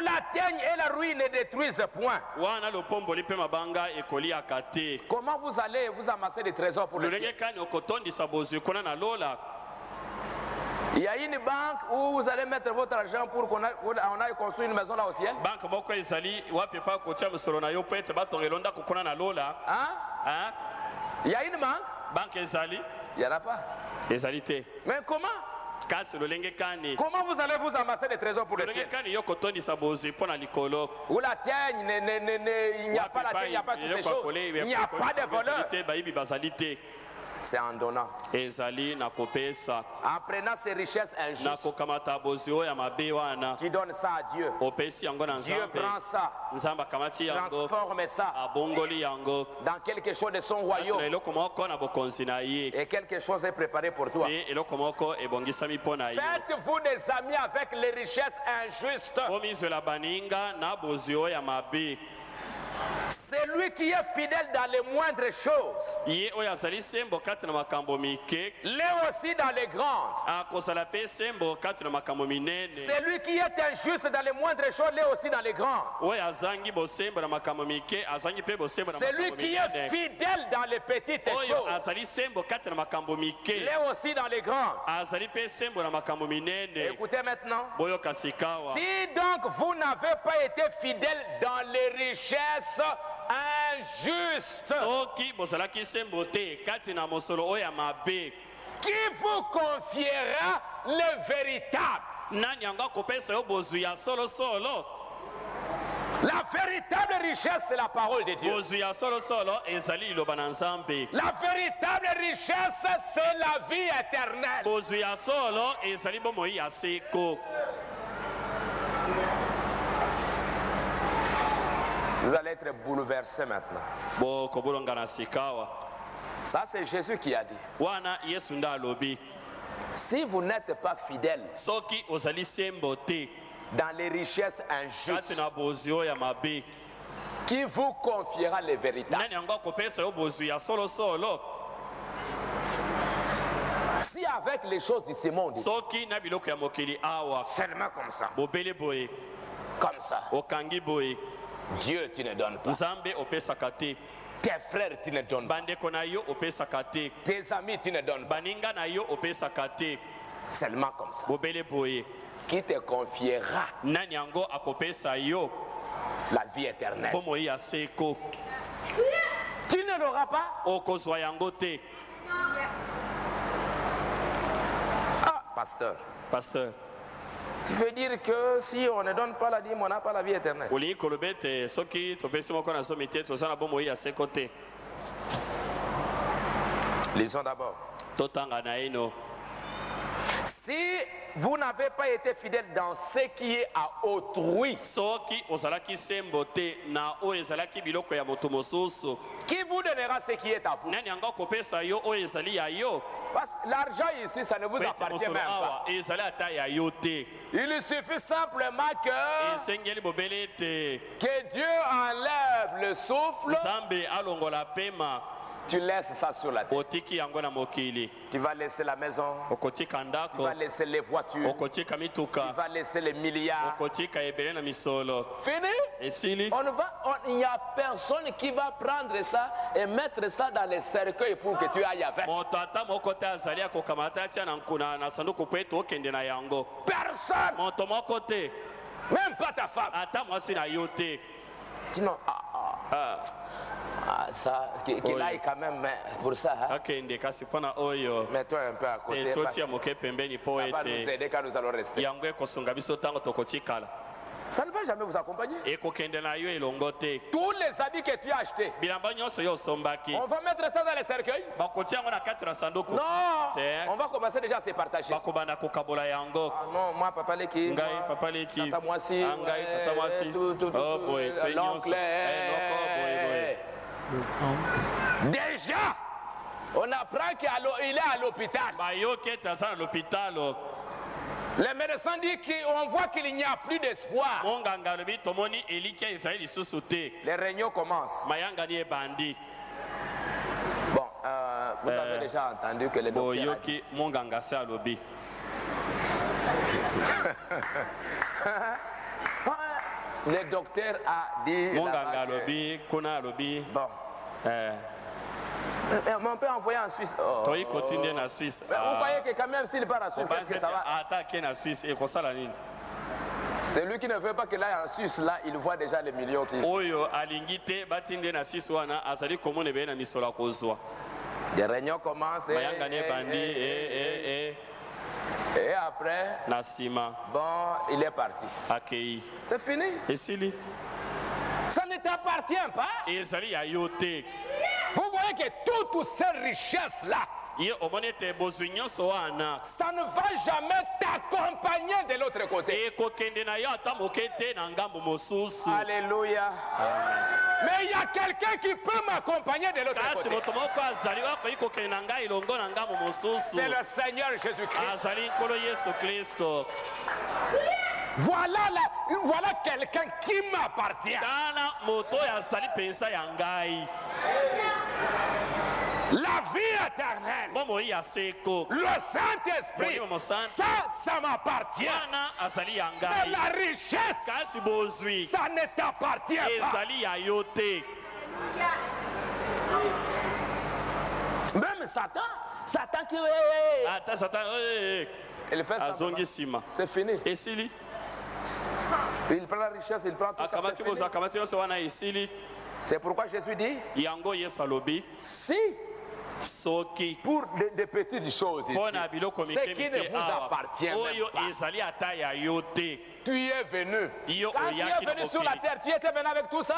la teigne et la rouille ne détruisent point. Comment vous allez vous amasser des trésors pour le ciel? Il y a une banque où vous allez mettre votre argent pour qu'on aille construire une maison là au ciel. Hein? Il y a une banque? Il n'y en a pas. Mais comment? Comment vous allez vous amasser des trésors pour le ciel? Où la teigne, il n'y a pas la teigne, il n'y a pas toutes ces choses. Il n'y a pas de voleurs. C'est en donnant. En prenant ces richesses injustes, tu donnes ça à Dieu. Dieu prend ça, transforme ça dans quelque chose de son royaume. Et quelque chose est préparé pour toi. Faites-vous des amis avec les richesses injustes. C'est lui qui est fidèle dans les moindres choses. L'est aussi dans les grandes. C'est lui qui est injuste dans les moindres choses, l'est aussi dans les grandes. C'est lui qui est fidèle dans les petites choses, l'est aussi dans les grandes. Écoutez maintenant. Si donc vous n'avez pas été fidèle dans les richesses injuste, qui vous confiera le véritable. La véritable richesse, c'est la parole de Dieu. La véritable richesse, c'est la vie éternelle. Vous allez être bouleversés maintenant. Ça, c'est Jésus qui a dit. Si vous n'êtes pas fidèle dans les richesses injustes, qui vous confiera les véritables? Si avec les choses de ce monde, seulement comme ça, comme ça, Dieu, tu ne donnes pas. Tes frères, tu ne donnes pas. Tes amis, tu ne donnes pas. Seulement comme ça. Qui te confiera la vie éternelle? Tu ne l'auras pas. Ah, pasteur. Tu veux dire que si on ne donne pas la dîme, on n'a pas la vie éternelle? Lisons d'abord. Si vous n'avez pas été fidèle dans ce qui est à autrui, qui vous donnera ce qui est à vous? Parce que l'argent ici, ça ne vous appartient même pas. Il suffit simplement que Dieu enlève le souffle. Tu laisses ça sur la terre. Tu vas laisser la maison. Tu vas laisser les voitures. Tu vas laisser les milliards. Fini? Il n'y a personne qui va prendre ça et mettre ça dans les cercueils pour que tu ailles avec. Personne. Même pas ta femme. Sinon, ça, qu'il aille quand même pour ça. Hein? Mets-toi un peu à côté. Ça va nous aider quand nous allons rester. Ça ne va jamais vous accompagner. Tous les habits que tu as achetés, on va mettre ça dans les cercueils. Non, on va commencer déjà à se partager. Non, moi, papa Leki, tata Moissi, l'oncle. Déjà, on apprend qu'il est à l'hôpital. Les médecins disent qu'on voit qu'il n'y a plus d'espoir. Les réunions commencent. Bon, vous avez déjà entendu que le docteur le docteur a dit. Bon. Mais on peut envoyer en Suisse. Mais vous croyez que quand même s'il part en Suisse, qu'est-ce que ça va? Celui qui ne veut pas qu'il aille en Suisse, là, il voit déjà les millions qui. Les réunions commencent. Et après, bon, il est parti. C'est fini. Ça ne t'appartient pas. Vous voyez que toutes ces richesses-là, ça ne va jamais t'accompagner de l'autre côté. Alléluia. Mais il y a quelqu'un qui peut m'accompagner de l'autre côté. C'est le Seigneur Jésus-Christ. Voilà quelqu'un qui m'appartient. La vie éternelle, le Saint-Esprit, ça m'appartient. Mais la richesse, ça ne t'appartient pas. Même Satan qui il fait ça. C'est fini. Il prend la richesse, il prend tout ça. C'est pourquoi Jésus dit, si pour des petites choses ici, ce qui ne vous appartient même pas. Tu es venu. Quand tu es venu sur la terre, tu étais venu avec tout ça.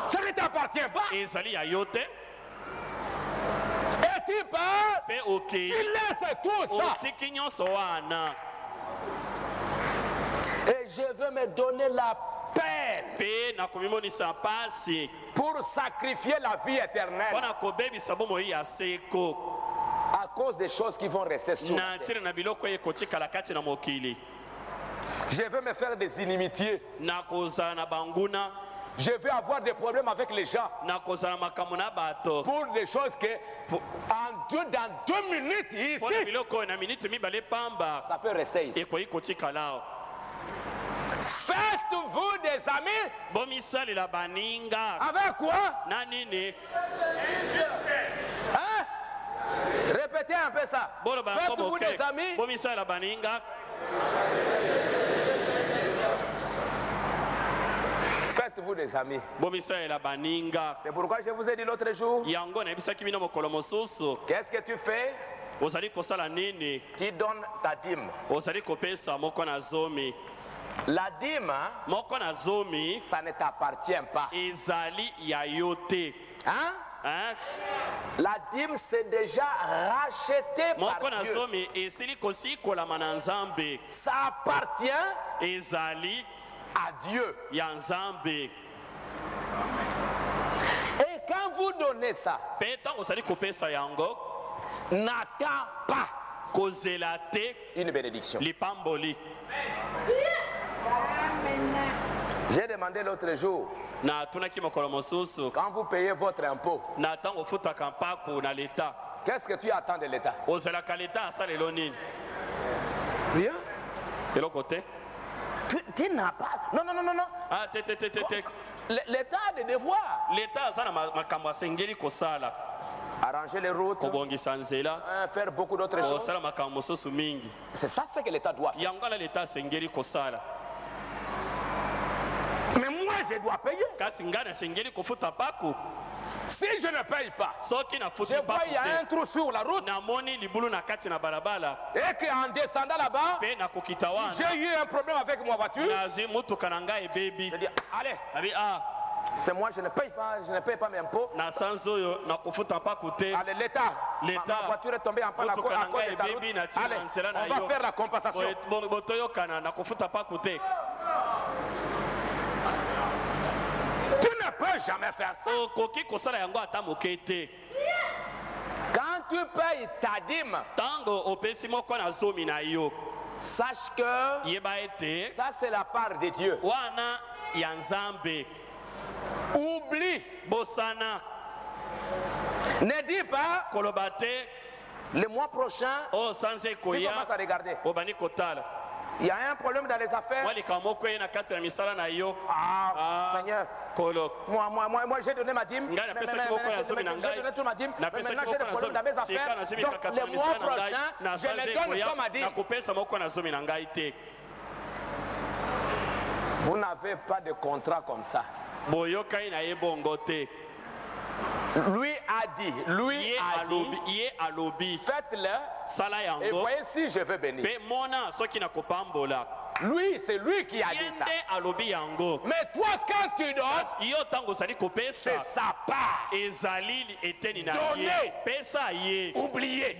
Ça ne t'appartient pas. Et tu pars, tu laisses tout ça. Et je veux me donner la peine pour sacrifier la vie éternelle à cause des choses qui vont rester sur la terre. Je veux me faire des inimitiés. Je veux avoir des problèmes avec les gens pour des choses que dans 2 minutes ici, ça peut rester ici. Faites-vous des amis avec quoi? Hein? Répétez un peu ça. Faites-vous des amis? Faites-vous des amis. C'est pourquoi je vous ai dit l'autre jour. Qu'est-ce que tu fais? Tu donnes ta dîme. La dîme, ça ne t'appartient pas. Hein? La dîme, c'est déjà racheté par Dieu. Ça appartient à Dieu. Et quand vous donnez ça, n'attends pas une bénédiction. J'ai demandé l'autre jour, quand vous payez votre impôt, qu'est-ce que tu attends de l'État? Rien. C'est l'autre côté. Tu n'as pas. Non. L'État a des devoirs. Arranger les routes, faire beaucoup d'autres choses. C'est ça ce que l'État doit faire. Mais moi je dois payer. Si je ne paye pas, je vois il y a un trou sur la route et qu'en descendant là-bas, j'ai eu un problème avec ma voiture. Je dis, allez, c'est moi, je ne paye pas mes impôts. Allez, l'État, ma voiture est tombée en panne à cause de ta route. Allez, on va faire la compensation. Tu ne peux jamais faire ça. Quand tu payes ta dîme, sache que ça c'est la part de Dieu. Oublie. Ne dis pas le mois prochain, tu commences à regarder. Il y a un problème dans les affaires. Seigneur, moi j'ai donné ma dîme. J'ai donné toute ma dîme. Maintenant j'ai des problèmes dans mes affaires. Donc le mois prochain, je le donne comme ma dîme. Vous n'avez pas de contrat comme ça. Lui a dit, faites-le et voyez si je veux bénir. Lui, c'est lui qui a dit ça. Mais toi, quand tu donnes, c'est sa part. Donner, oublier.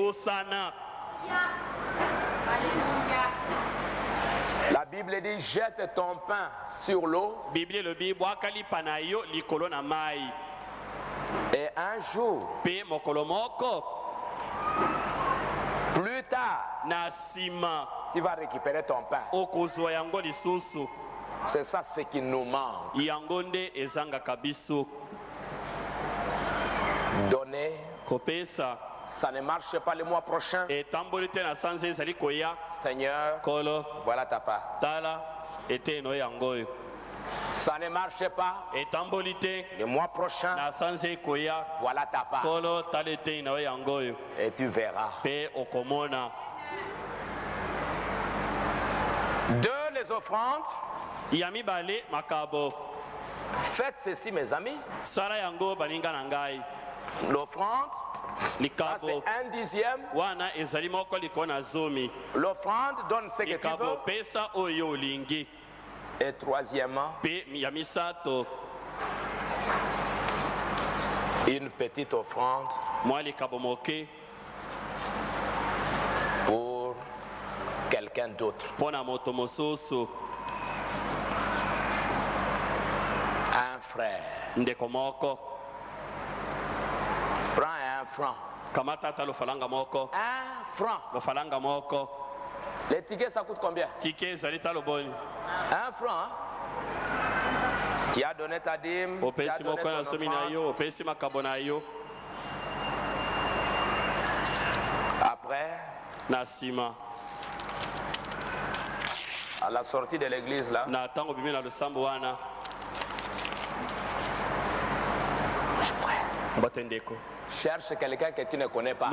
La Bible dit, jette ton pain sur l'eau. Et un jour, plus tard, tu vas récupérer ton pain. C'est ça ce qui nous manque. Donner, ça ne marche pas le mois prochain. Seigneur, voilà ta part. Ça ne marche pas. Le mois prochain, voilà ta part. Et tu verras. De les offrandes. Faites ceci, mes amis. L'offrande, ça c'est 1/10. L'offrande donne ce que tu veux. Et troisièmement, une petite offrande pour quelqu'un d'autre. Un frère. Prends un franc. Un franc. Les tickets, ça coûte combien? Un franc. Hein? Tu as donné ta dîme. Tu as donné ton offrande. Après, à la sortie de l'église là, cherche quelqu'un que tu ne connais pas.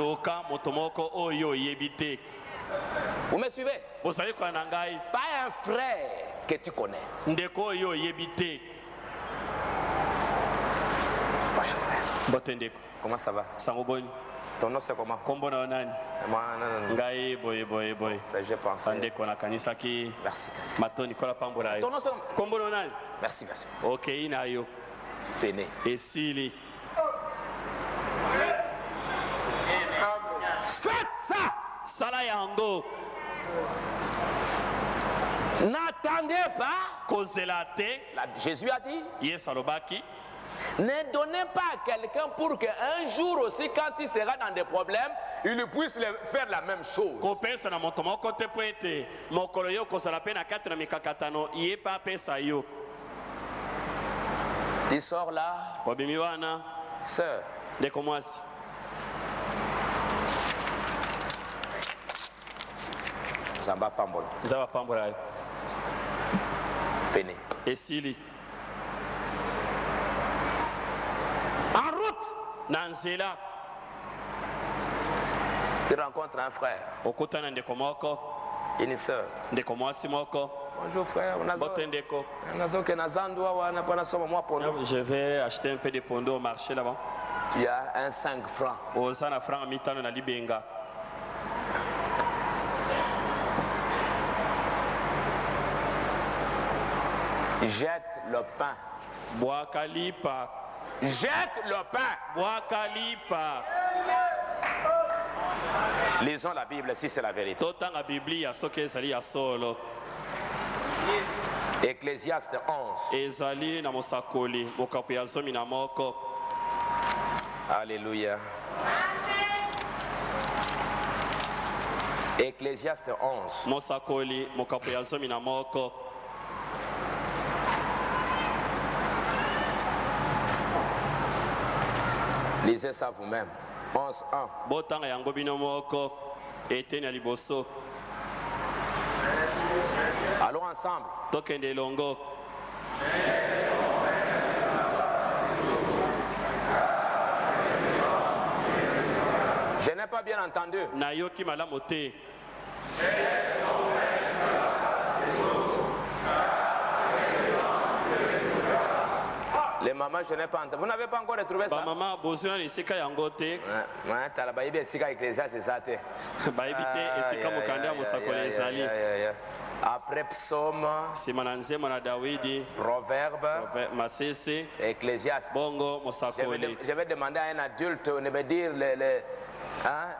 Vous me suivez? Pas un frère que tu connais. Comment ça va? Ton nom c'est comment? Moi, non. J'ai pensé. Merci. Ton nom c'est comment? Merci. Ok, Fini. Faites ça! N'attendez pas. Jésus a dit. Ne donnez pas à quelqu'un pour qu'un jour aussi, quand il sera dans des problèmes, il puisse faire la même chose. Tu sors là, sœur. Zamba Pambola. Fini. En route. Tu rencontres un frère. Une sœur. Bonjour frère. Je vais acheter un peu de pondo au marché là-bas. Tu as un 5 francs. Jette le pain. Jette le pain. Lisons la Bible si c'est la vérité. Ecclésiaste 11. Alléluia. Ecclésiaste 11. Lisez ça vous-même. 11:1. Allons ensemble. Je n'ai pas bien entendu. Les mamans, je n'ai pas entendu. Vous n'avez pas encore retrouvé ça? Après psaume, proverbe, Ecclésiaste. Je vais demander à un adulte de me dire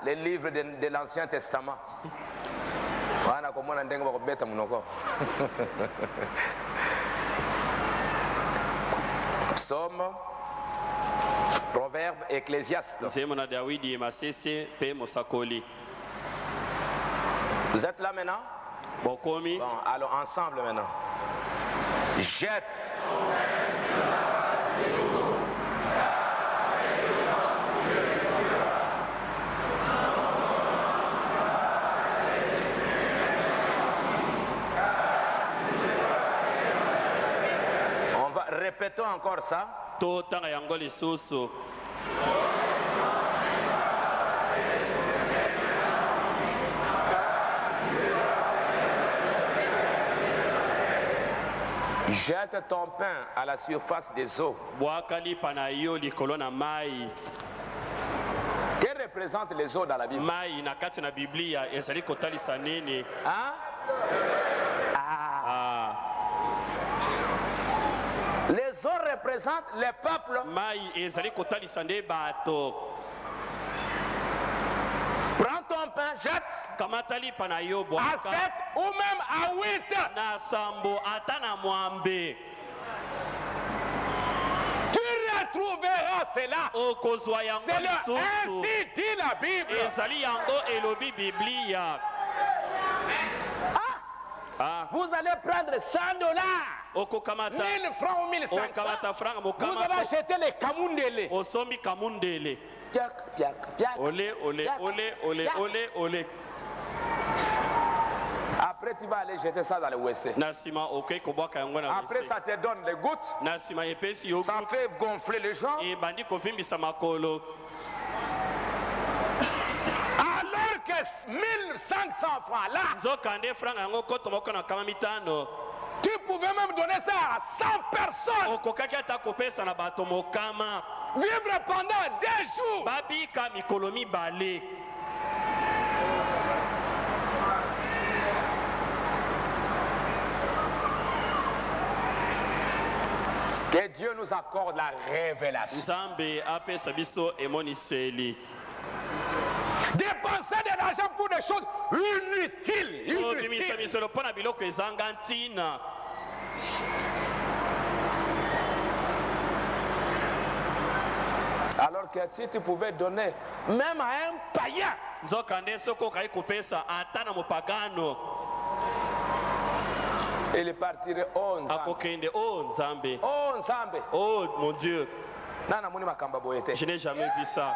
les livres de l'Ancien Testament. Psaume, proverbe, Ecclésiaste. Vous êtes là maintenant? Bon, allons ensemble maintenant. Jette. Répétons encore ça. Jette ton pain à la surface des eaux. représente les eaux dans la Bible? Mai na kati na Biblia ezali kotalisa nini? Hein? Les eaux représentent les peuples. Mai ezali kotalisa nde bato. Prends ton pain, jette. Kamatali pana yo à 7 ou même à 8. Na sambo atana mwambe. Tu retrouveras cela. C'est le ainsi dit la Bible. Ezali yango elobi Biblia. Vous allez prendre $100, 1000 francs ou 1500. Vous allez acheter les kamundele. Osombi kamundele. Piak, piak, piak. Olé, olé, olé, olé, olé, olé. Après, tu vas aller jeter ça dans le WC. Après, ça te donne des gouttes. Ça fait gonfler les gens. Alors que 1500 francs là, tu pouvais même donner ça à 100 personnes. Vivre pendant 2 jours. Que Dieu nous accorde la révélation. Dépenser de l'argent pour des choses inutiles. Alors que si tu pouvais donner même à un païen, il partirait 11 ans. Oh mon Dieu. Je n'ai jamais vu ça.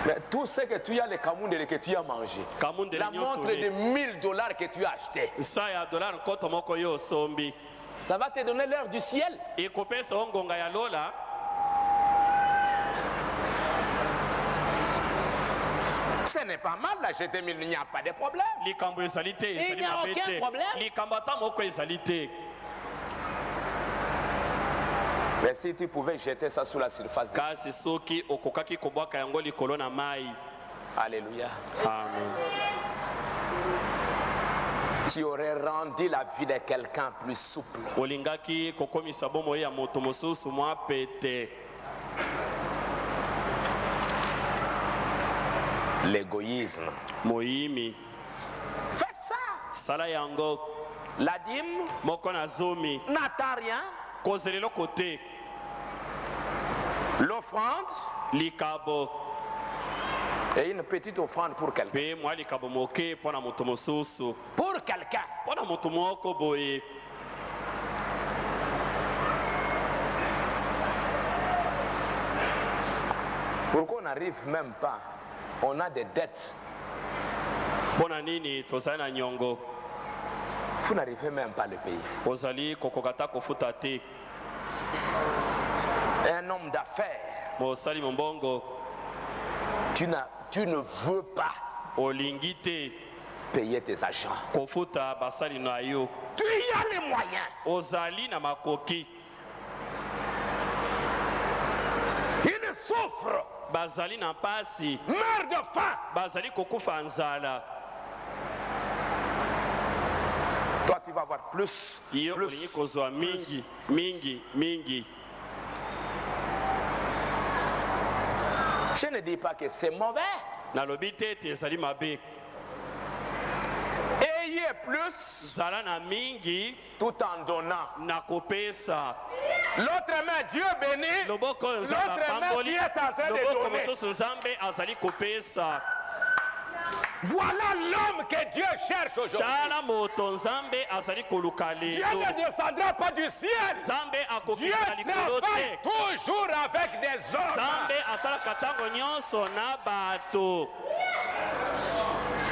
Mais tout ce que tu as, les kamundele que tu as mangé, la montre de $1000 que tu as acheté, ça va te donner l'heure du ciel. Ce n'est pas mal d'acheter 1000, il n'y a pas de problème. Il n'y a aucun problème. Mais si tu pouvais jeter ça sous la surface de Alléluia. Amen. Tu aurais rendu la vie de quelqu'un plus souple. L'égoïsme. Faites ça. La dîme n'attend rien. L'offrande et une petite offrande pour quelqu'un. Pour quelqu'un. Pourquoi on n'arrive même pas? On a des dettes. Vous n'arrivez même pas à le payer. Un homme d'affaires, tu ne veux pas payer tes agents. Tu y as les moyens. Il souffre. Meurt de faim. Toi, tu vas avoir plus. Je ne dis pas que c'est mauvais. Ayez plus tout en donnant. L'autre main, Dieu bénit. L'autre main, qui est en train de donner. Voilà l'homme que Dieu cherche aujourd'hui. Dieu ne descendra pas du ciel. Dieu travaille toujours avec des hommes.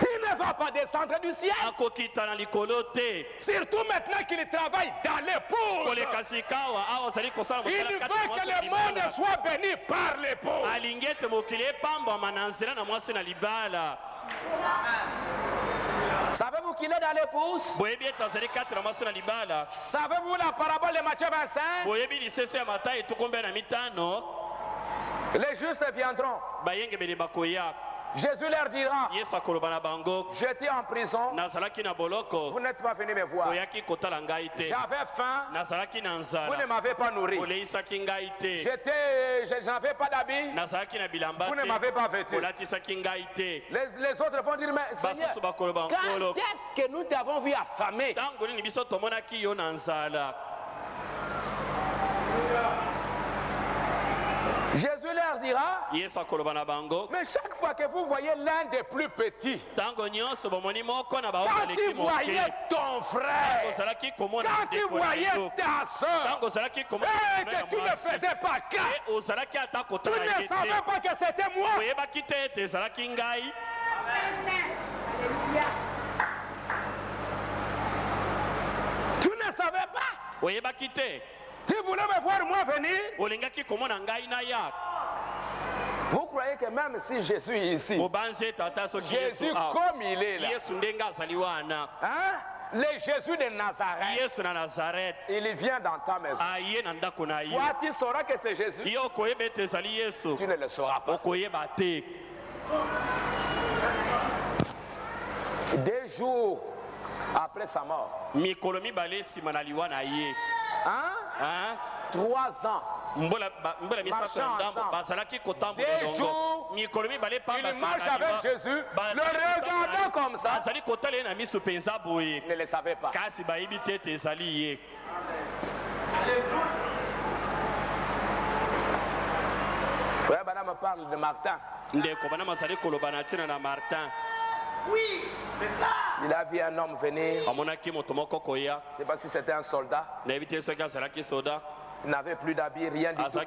Il ne va pas descendre du ciel. Surtout maintenant qu'il travaille dans l'épouse. Il veut que le monde soit béni par l'épouse. Savez-vous qui qu'il est dans les pousses? Savez-vous la parabole de Matthieu 25? Les justes viendront. Jésus leur dira, j'étais en prison, vous n'êtes pas venus me voir. J'avais faim, vous ne m'avez pas nourri. Je n'avais pas d'habits, vous ne m'avez pas vêtu. Les autres vont dire, mais Seigneur, quand est-ce que nous t'avons vu affamé? Jésus leur dira, mais chaque fois que vous voyez l'un des plus petits, quand tu voyais ton frère, quand tu voyais ta soeur, et que tu ne faisais pas cas, tu ne savais pas que c'était moi. Tu ne savais pas. Tu voulais me voir moi venir? Vous croyez que même si Jésus est ici, Jésus comme il est là, hein? Le Jésus de Nazareth, il vient dans ta maison. Toi, tu sauras que c'est Jésus. Tu ne le sauras pas. 2 jours après sa mort, 3 ans, marchant ensemble. 2 jours, il marche avec Jésus, le regardant comme ça. Il ne le savait pas. Frère Bana me parle de Martin. Oui, c'est ça. Il a vu un homme venir. C'est parce que c'était un soldat. Il n'avait plus d'habits, rien du tout.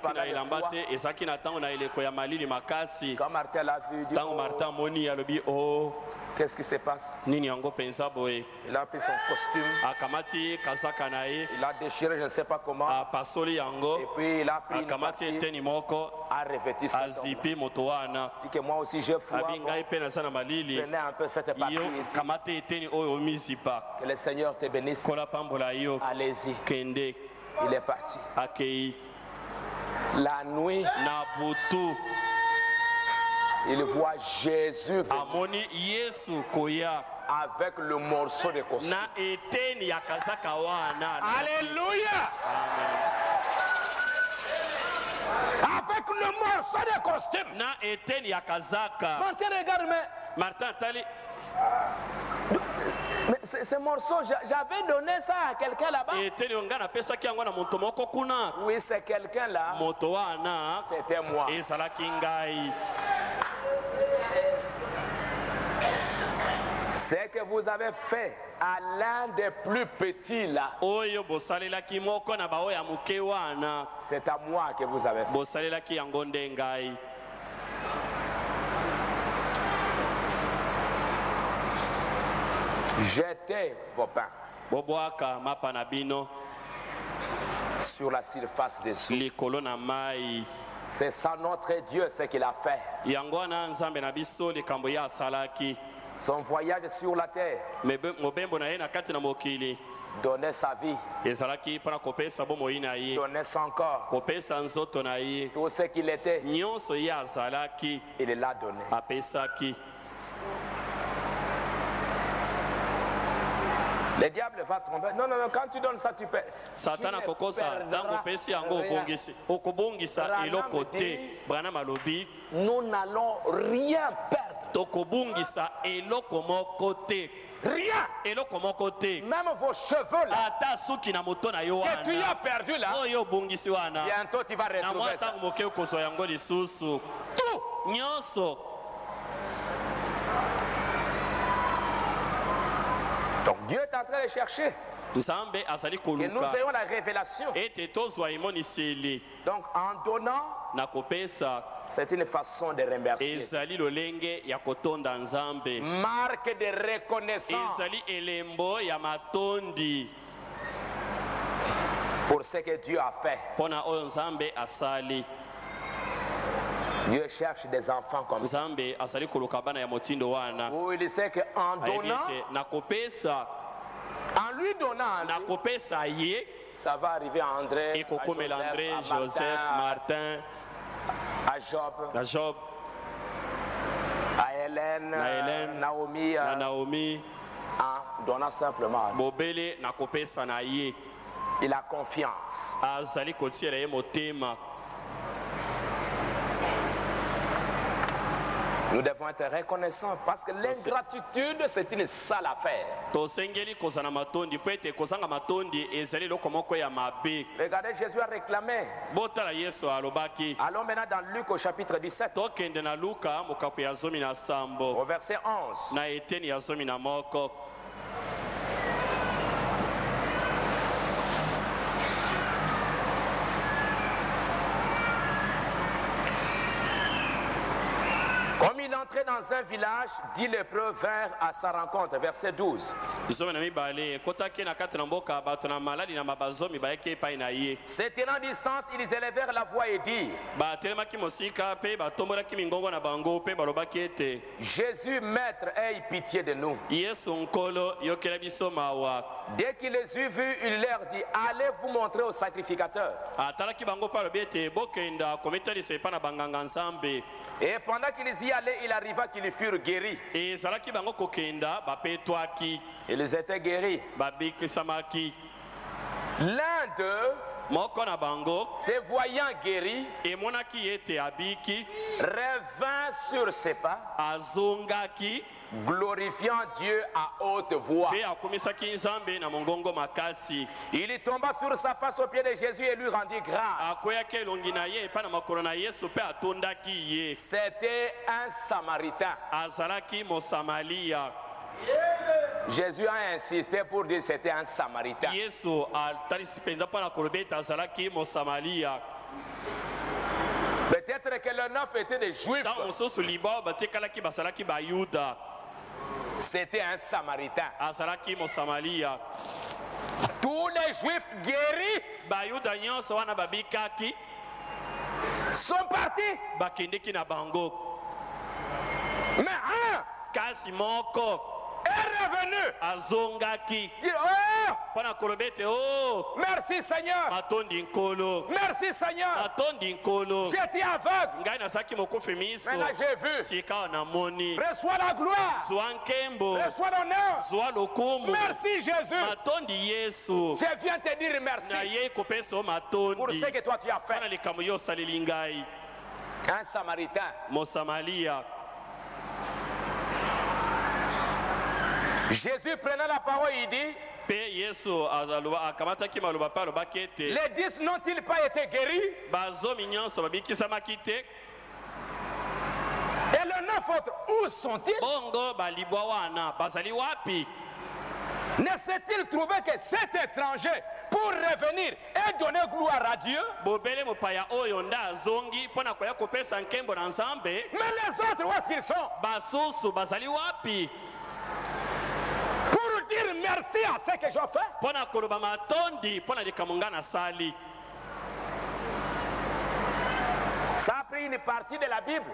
Quand Martin l'a vu, il dit, oh, qu'est-ce qui se passe? Il a pris son costume. Il a déchiré, je ne sais pas comment. Et puis il a pris une partie, a revêtu son homme. Il dit que moi aussi j'ai froid. Prenez un peu cette partie ici. Que le Seigneur te bénisse. Allez-y. Il est parti. La nuit, il voit Jésus venir avec le morceau de costume. Alléluia. Avec le morceau de costume. Martin, regarde, mais ce morceau, j'avais donné ça à quelqu'un là-bas. Oui, c'est quelqu'un là. C'était moi. C'est que vous avez fait à l'un des plus petits là. C'est à moi que vous avez fait. Jetez vos pains sur la surface des eaux. C'est ça notre Dieu, ce qu'il a fait. Son voyage sur la terre, donner sa vie, donner son corps, tout ce qu'il était, il l'a donné. Le diable va tromper. Non, quand tu donnes ça, tu perds. Nous n'allons rien perdre. Rien. Même vos cheveux là, que tu as perdu là, bientôt tu vas retrouver ça. Tout. Donc Dieu est en train de chercher que nous ayons la révélation. Donc en donnant, c'est une façon de remercier. Marque de reconnaissance pour ce que Dieu a fait. Dieu cherche des enfants comme ça. Où il sait qu'en donnant, en lui donnant, ça va arriver à André, à Joseph, Martin, à Job, à Hélène, Naomi, en donnant simplement. Il a confiance. Nous devons être reconnaissants parce que l'ingratitude, c'est une sale affaire. Regardez, Jésus a réclamé. Allons maintenant dans Luc au chapitre 17. Au verset 11. Comme il entrait dans un village, 10 lépreux vinrent à sa rencontre. Verset 12. Se tenant distance, ils élevèrent la voix et dirent: Jésus, maître, aie pitié de nous. Dès qu'il les eut vus, il leur dit: allez vous montrer au sacrificateur. Et pendant qu'ils y allaient, il arriva qu'ils furent guéris. Ils étaient guéris. L'un d'eux, se voyant guéri, revint sur ses pas, glorifiant Dieu à haute voix. Il tomba sur sa face aux pieds de Jésus et lui rendit grâce. C'était un Samaritain. Jésus a insisté pour dire que c'était un Samaritain. Peut-être que le 9 était des Juifs. C'était un Samaritain. Tous les Juifs guéris sont partis. Mais un est revenu. Oh, merci Seigneur. Merci Seigneur. J'étais aveugle. Maintenant j'ai vu. Reçois la gloire. Reçois l'honneur. Merci Jésus. Je viens te dire merci pour ce que toi tu as fait. Un Samaritain. Jésus prenant la parole, il dit: les 10 n'ont-ils pas été guéris? Et les 9 autres, où sont-ils? Ne s'est-il trouvé que cet étranger, pour revenir et donner gloire à Dieu? Mais les autres, où est-ce qu'ils sont? Dire merci à ce que j'ai fait. Ça a pris une partie de la Bible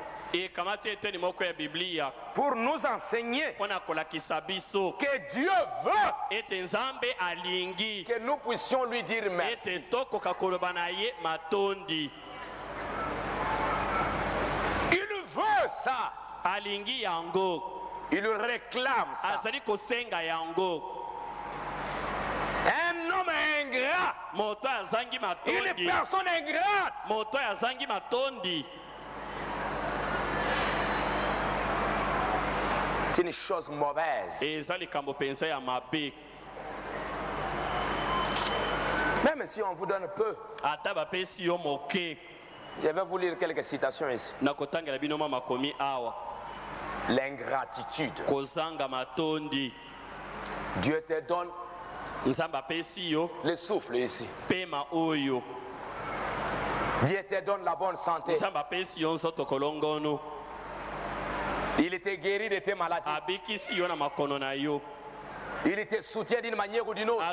pour nous enseigner que Dieu veut que nous puissions lui dire merci. Il veut ça. Il réclame ça. Un homme ingrat. Une personne ingrate. C'est une chose mauvaise. Même si on vous donne peu. Je vais vous lire quelques citations ici. L'ingratitude. Dieu te donne le souffle ici. Dieu te donne la bonne santé. Il était guéri de tes maladies. Il te soutient d'une manière ou d'une autre.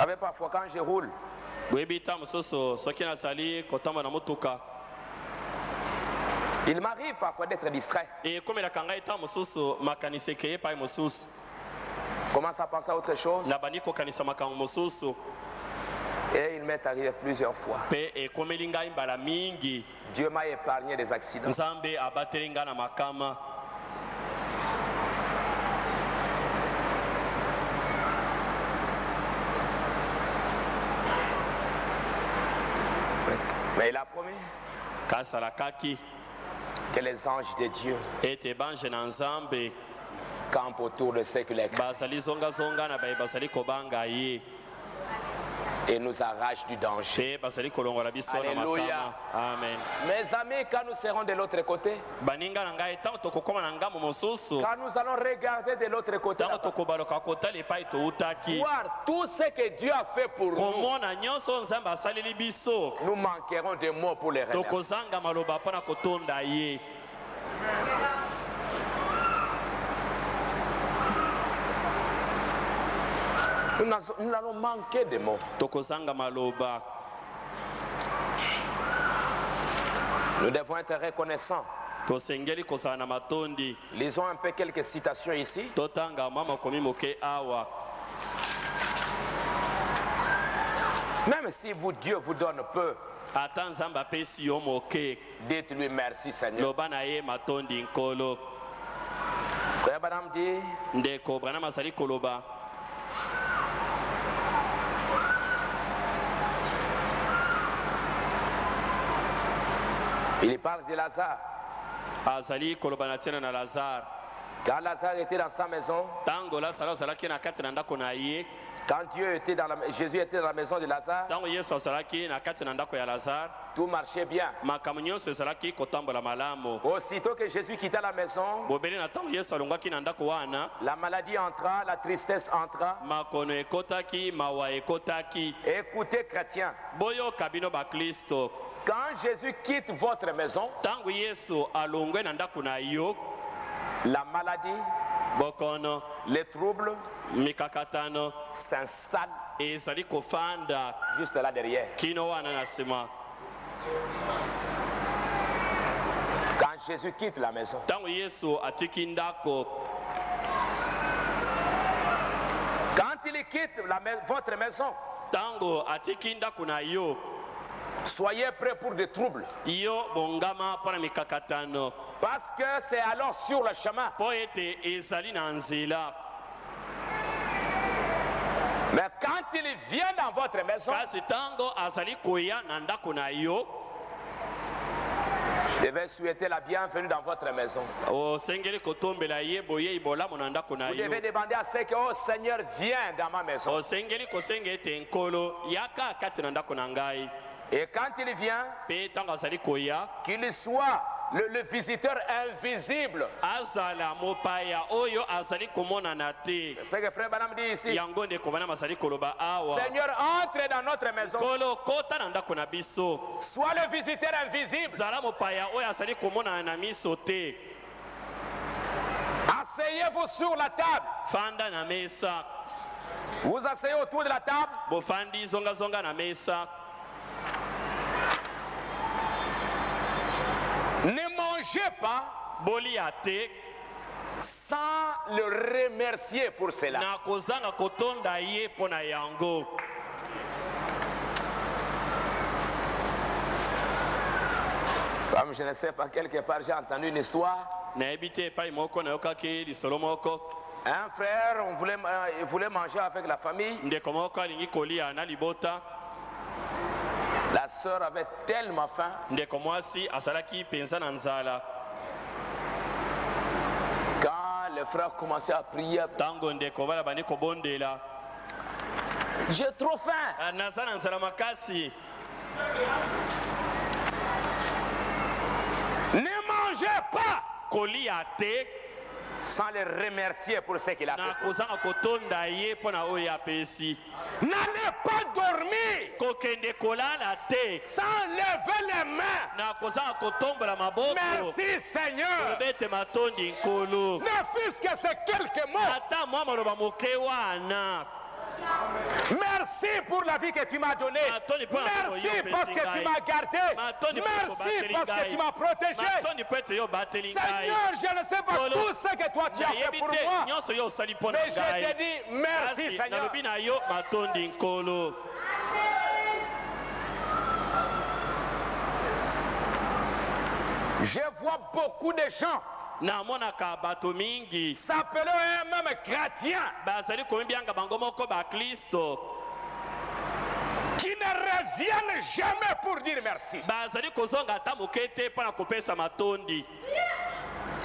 savez, parfois quand je roule, il m'arrive parfois d'être distrait. Commence à penser à autre chose. Et il m'est arrivé plusieurs fois. Dieu m'a épargné des accidents. Mais il a promis que les anges de Dieu campent autour de ceux qui les craignent et nous arrachent du danger. Alléluia. Amen. Mes amis, quand nous serons de l'autre côté, quand nous allons regarder de l'autre côté, voir tout ce que Dieu a fait pour nous, nous manquerons de mots pour les remercier. Nous allons manquer de mots. Nous devons être reconnaissants. Lisons un peu quelques citations ici. Même si Dieu vous donne peu, dites-lui merci, Seigneur. Frère Branham dit, il parle de Lazare. Quand Lazare était dans sa maison, quand Jésus était dans la maison de Lazare, tout marchait bien. Aussitôt que Jésus quitta la maison, la maladie entra, la tristesse entra. Écoutez, chrétiens, quand Jésus quitte votre maison, la maladie, les troubles s'installent juste là derrière. Quand Jésus quitte la maison, quand il quitte votre maison, soyez prêts pour des troubles. Parce que c'est alors sur le chemin. Mais quand il vient dans votre maison, je vais souhaiter la bienvenue dans votre maison. Vous devez demander à ceux qui, oh Seigneur, viens dans ma maison. Et quand il vient, qu'il soit le visiteur invisible. C'est ce que Frère Branham dit ici. Seigneur, entre dans notre maison. Sois le visiteur invisible. Asseyez-vous sur la table. Vous asseyez autour de la table. Ne mangez pas sans le remercier pour cela. Comme je ne sais pas, quelque part j'ai entendu une histoire. Un frère, il voulait manger avec la famille. La sœur avait tellement faim. Quand le frère commençait à prier, j'ai trop faim. Ne mangez pas sans le remercier pour ce qu'il a fait. N'allez pas dormir sans lever les mains. Merci Seigneur. Ne fût-ce que c'est quelques mots. Merci pour la vie que tu m'as donnée. Merci parce que tu m'as gardé. Merci parce que tu m'as protégé. Seigneur, je ne sais pas tout ce que toi tu as fait pour moi. Mais je te dis merci, Seigneur. Je vois beaucoup de gens s'appelant eux-mêmes chrétiens qui ne reviennent jamais pour dire merci.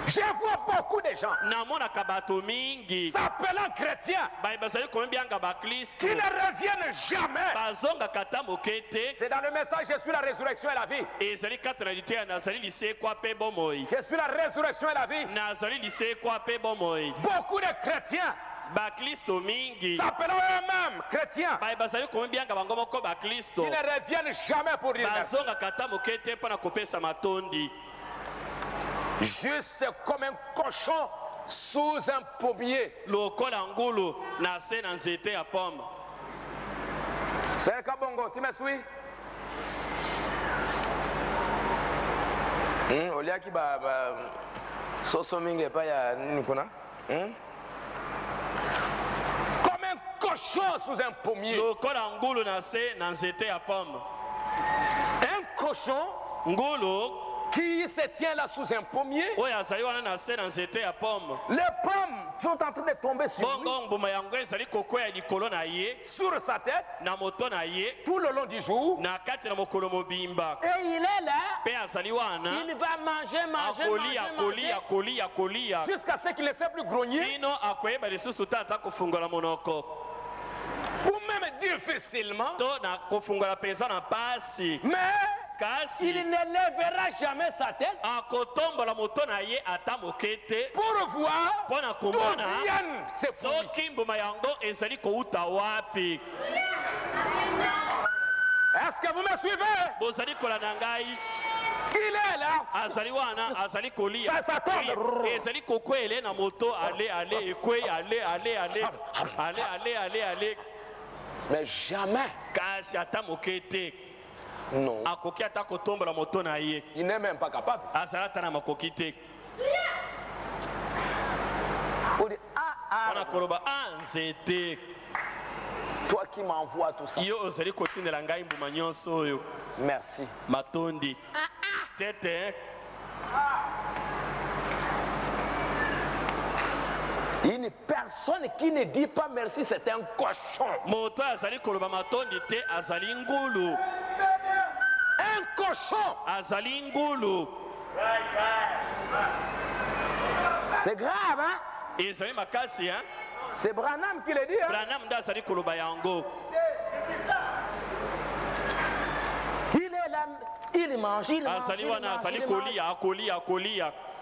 Je vois beaucoup de gens s'appelant chrétiens qui ne reviennent jamais. C'est dans le message je suis la résurrection et la vie. Je suis la résurrection et la vie. Beaucoup de chrétiens s'appelant eux-mêmes chrétiens qui ne reviennent jamais pour dire merci. Juste comme un cochon sous un pommier. C'est Kabongo, tu me suis? Oliaki ba soso mingi pa ya nikuna. Comme un cochon sous un pommier. Un cochon qui se tient là sous un pommier. Les pommes sont en train de tomber sur lui, sur sa tête, tout le long du jour. Et il est là, il va manger, jusqu'à ce qu'il ne sait plus grogner. Ou même difficilement. Mais il ne lèvera jamais sa tête pour voir d'où viennent ces fruits. Est-ce que vous me suivez? Il est là. Ça tombe. Mais jamais. Non. Il n'est même pas capable. Toi qui m'envoies tout ça. Merci. Une personne qui ne dit pas merci, c'est un cochon. Un cochon. C'est grave, hein? C'est Branham qui le dit, hein? Il est là, il mange.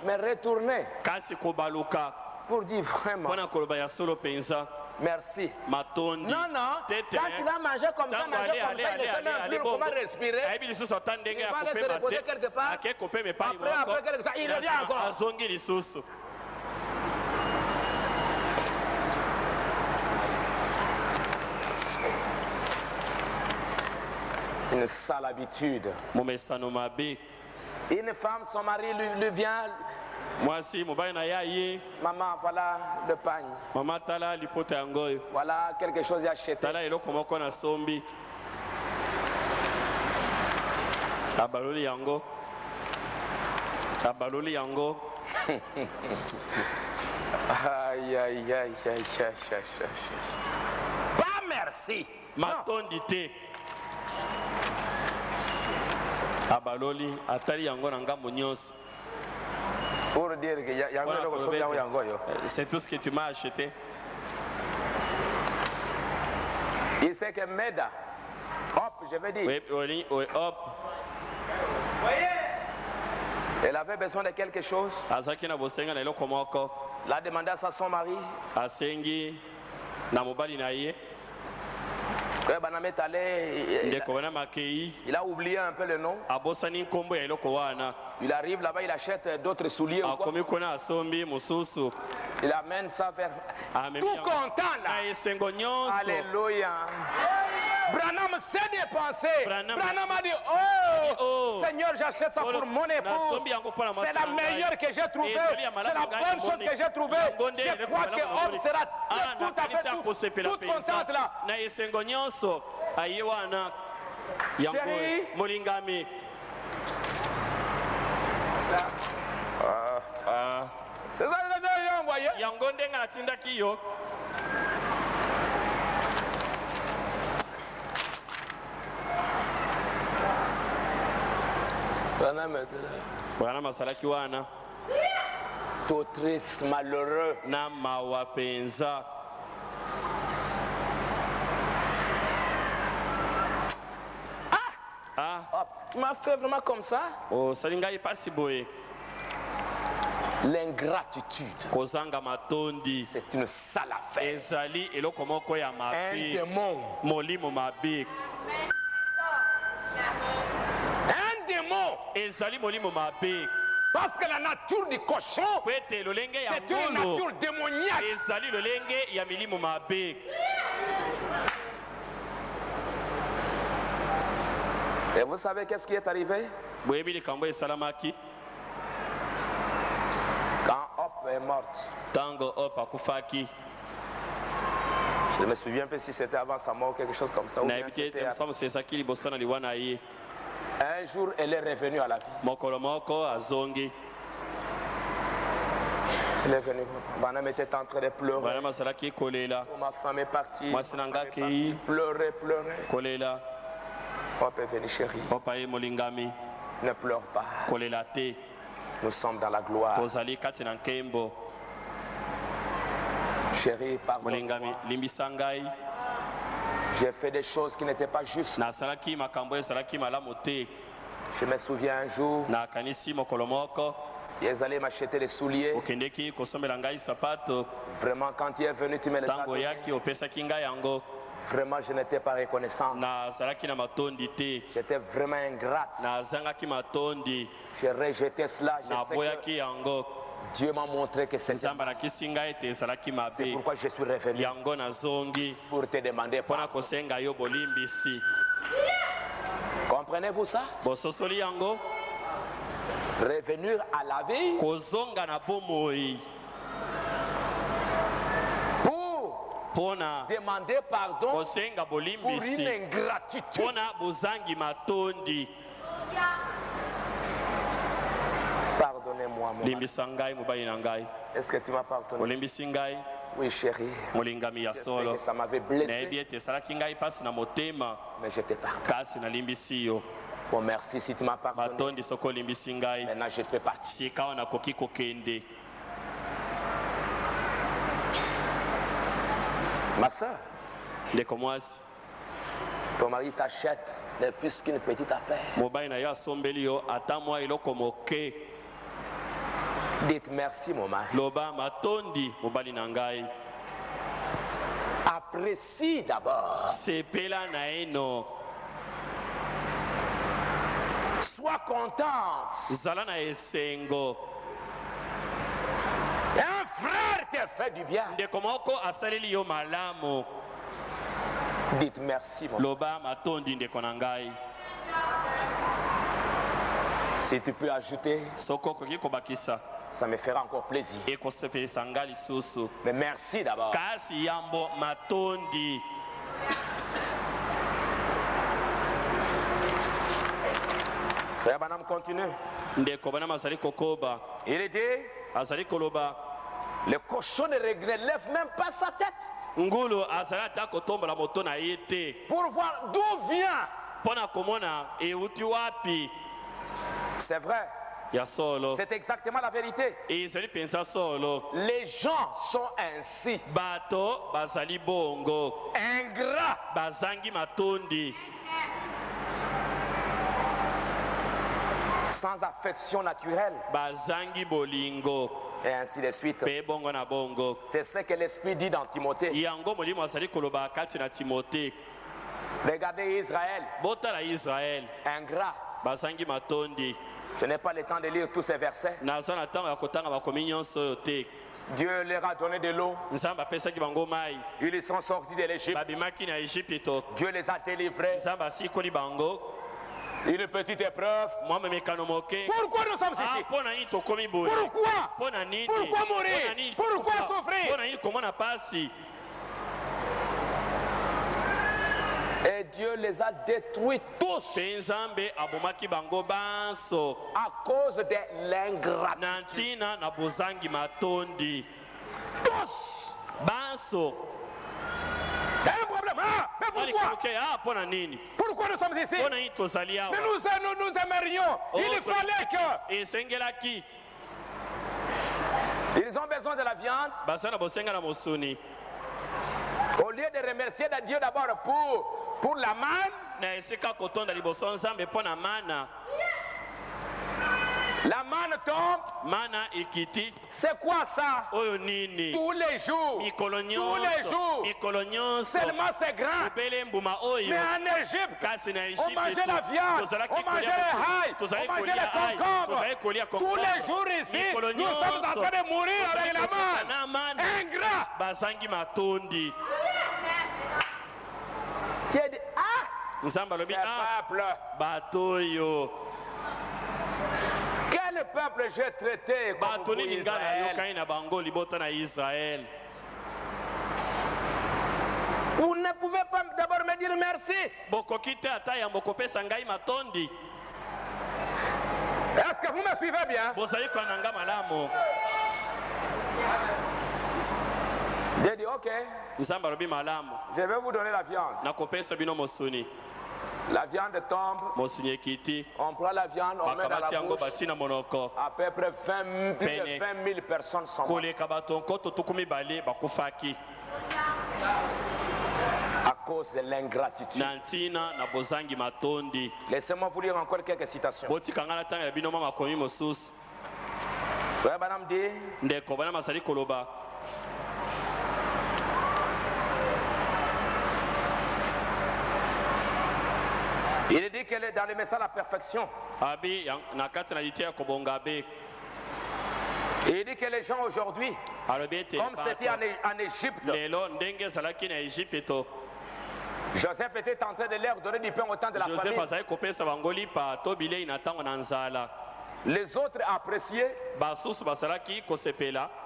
Mais retournez pour dire vraiment merci. Non, quand il a mangé comme ça, il ne sait même plus comment respirer. Il va aller se reposer quelque part. Après quelque temps, il revient encore. Une sale habitude. Une femme, son mari lui vient. Maman, voilà le pagne. Voilà quelque chose à acheter. Aïe, aïe, aïe, aïe, aïe. Pas merci. Pour dire que c'est tout ce que tu m'as acheté. Il sait que Meda, hop, je vais dire. Oui, hop. Elle avait besoin de quelque chose. Elle a demandé à son mari. Il a oublié un peu le nom. Il arrive là-bas, il achète d'autres souliers. Il amène ça vers. Tout content là. Alléluia. Branham s'est dépensé. Branham a dit, oh Seigneur, j'achète ça pour mon épouse. C'est la meilleure que j'ai trouvée. C'est la bonne chose que j'ai trouvée. Je crois que homme sera tout à fait toute contente là. Chérie. Molingami. C'est ça que j'ai envoyé. Tout triste, malheureux. Tu m'as fait vraiment comme ça. L'ingratitude, c'est une sale affaire. Un démon. Un démon. Parce que la nature du cochon, c'est une nature démoniaque. Et vous savez qu'est-ce qui est arrivé? Quand Hop est morte, je ne me souviens pas si c'était avant sa mort ou quelque chose comme ça. Ou bien un jour, elle est revenue à la vie. Elle est venue. Banam était en train de pleurer. Ma femme est partie. Pleurer. Hop est venu, chérie. Ne pleure pas. Nous sommes dans la gloire. Chérie, pardonne-moi. J'ai fait des choses qui n'étaient pas justes. Je me souviens un jour, tu es allé m'acheter des souliers. Vraiment, quand tu es venu, tu me les as donnés. Vraiment, je n'étais pas reconnaissant. J'étais vraiment ingrate. J'ai rejeté cela. Je sais que Dieu m'a montré que c'était. C'est pourquoi je suis revenu pour te demander pardon. Comprenez-vous ça? Revenir à la vie pour demander pardon pour une ingratitude. Pardonnez-moi, mon mari. Est-ce que tu m'as pardonné? Oui, chérie. Je sais que ça m'avait blessé, mais je te pardonne. Bon, merci si tu m'as pardonné. Maintenant, je fais partie. Ma soeur, ton mari t'achète ne fût-ce qu'une petite affaire. Dites merci, mon mari. Apprécie d'abord. Sois contente. Un frère te fait du bien. Dites merci, mon mari. Si tu peux ajouter, ça me fera encore plaisir. Mais merci d'abord. Frère Branham continue. Il dit, le cochon ne lève même pas sa tête pour voir d'où vient. C'est vrai. C'est exactement la vérité. Les gens sont ainsi. Ingrats. Sans affection naturelle. Et ainsi de suite. C'est ce que l'Esprit dit dans Timothée. Regardez Israël. Botala Israël. Ingrat. Basangi matondi. Je n'ai pas le temps de lire tous ces versets. Dieu leur a donné de l'eau. Ils sont sortis de l'Égypte. Dieu les a délivrés. Une petite épreuve. Pourquoi nous sommes ici? Pourquoi? Pourquoi mourir? Pourquoi souffrir? Et Dieu les a détruits tous à cause de l'ingratitude. Tous. Il y a un problème. Mais pourquoi nous sommes ici? Mais nous aimerions. Il fallait que. Ils ont besoin de la viande. Au lieu de remercier Dieu d'abord pour la manne, la manne tombe. C'est quoi ça? Tous les jours. Tous les jours. Seulement c'est grand. Mais en Égypte, on mangeait la viande, on mangeait les hailles, on mangeait les concombres. Tous les jours ici, nous sommes en train de mourir avec la manne. Ingrat. Tu as dit, c'est peuple. Quel peuple j'ai traité comme Israël? Vous ne pouvez pas d'abord me dire merci. Est-ce que vous me suivez bien? J'ai dit ok. Je vais vous donner la viande. La viande tombe. On prend la viande, on met dans la bouche. À peu près 20 000 personnes sont mortes. À cause de l'ingratitude. Laissez-moi vous lire encore quelques citations. Ouais, madame dit. Il dit qu'elle est dans le message la perfection. Il dit que les gens aujourd'hui, comme c'était en Égypte, Joseph était en train de leur donner du pain au temps de la famine. Les autres appréciaient,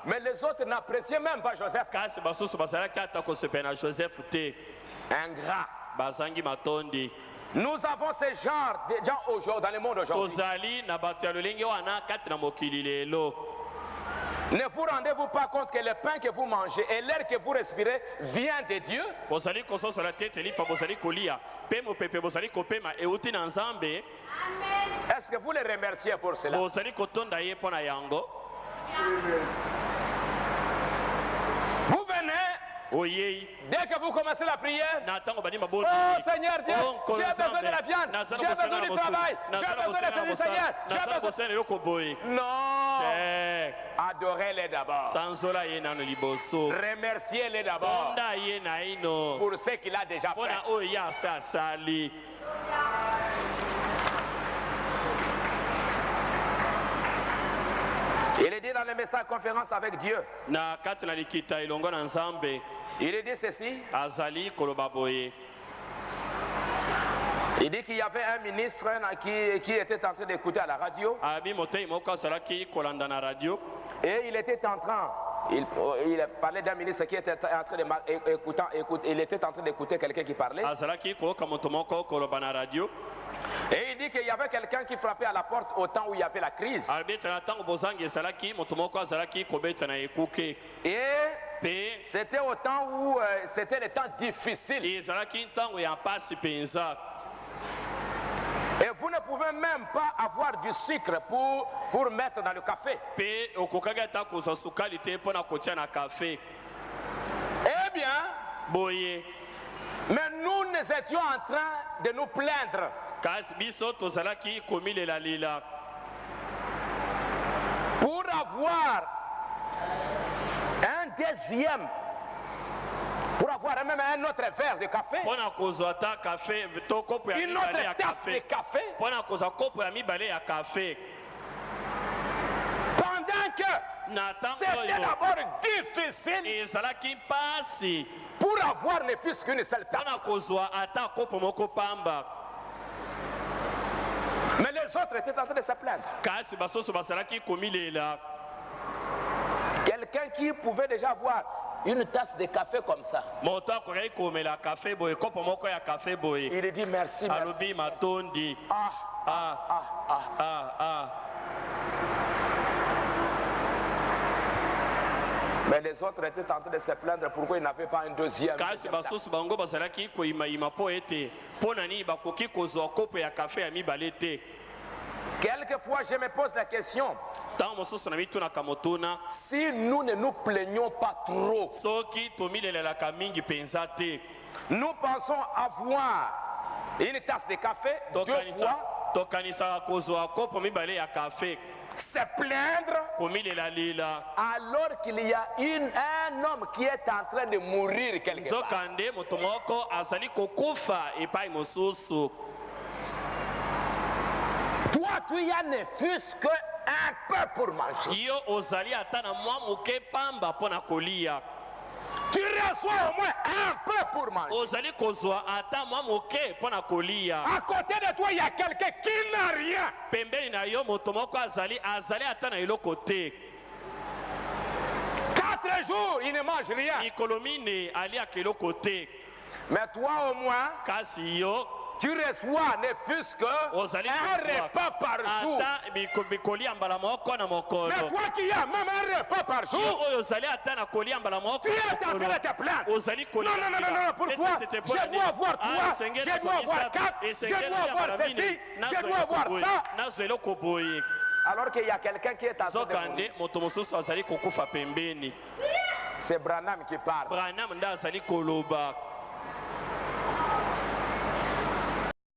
mais les autres n'appréciaient même pas Joseph. Ingrat. Nous avons ce genre de gens dans le monde aujourd'hui. Ne vous rendez-vous pas compte que le pain que vous mangez et l'air que vous respirez vient de Dieu? Est-ce que vous les remerciez pour cela? Vous venez. Dès que vous commencez la prière, oh Seigneur Dieu, j'ai besoin de la viande, j'ai besoin du travail, j'ai besoin de servir Seigneur, j'ai besoin. Non, adorez-les d'abord, remerciez-les d'abord pour ce qu'il a déjà fait. Il est dit dans le message conférence avec Dieu. Il est dit ceci. Il dit qu'il y avait un ministre qui était en train d'écouter à la radio. Et il était en train. Il parlait d'un ministre qui était en train d'écouter. Il était en train d'écouter quelqu'un qui parlait. Et il dit qu'il y avait quelqu'un qui frappait à la porte au temps où il y avait la crise. Et c'était au temps où c'était le temps difficile. Et vous ne pouvez même pas avoir du sucre pour mettre dans le café. Eh bien, mais nous étions en train de nous plaindre. Pour avoir un deuxième, pour avoir même un autre verre de café, une autre tasse de café, pendant que c'était d'abord difficile pour avoir ne fût-ce qu'une seule tasse. Mais les autres étaient en train de se plaindre. Quelqu'un qui pouvait déjà avoir une tasse de café comme ça, il dit merci, merci. Mais les autres étaient en train de se plaindre pourquoi ils n'avaient pas un deuxième tasse. Quelquefois je me pose la question, si nous ne nous plaignons pas trop, nous pensons avoir une tasse de café deux fois, se plaindre, alors qu'il y a un homme qui est en train de mourir quelque part. Toi, tu y as ne fût-ce qu'un peu pour manger. Tu reçois au moins un peu pour manger. À côté de toi, il y a quelqu'un qui n'a rien. 4 jours, il ne mange rien. Mais toi au moins, tu reçois ne fût-ce qu'un repas par jour. Mais toi qui as même un repas par jour, tu es en train de te plaindre. Non, pourquoi? Je dois avoir 3, je dois avoir 4, je dois avoir ceci, je dois avoir ça. Alors qu'il y a quelqu'un qui est en train de mourir. C'est Branham qui parle.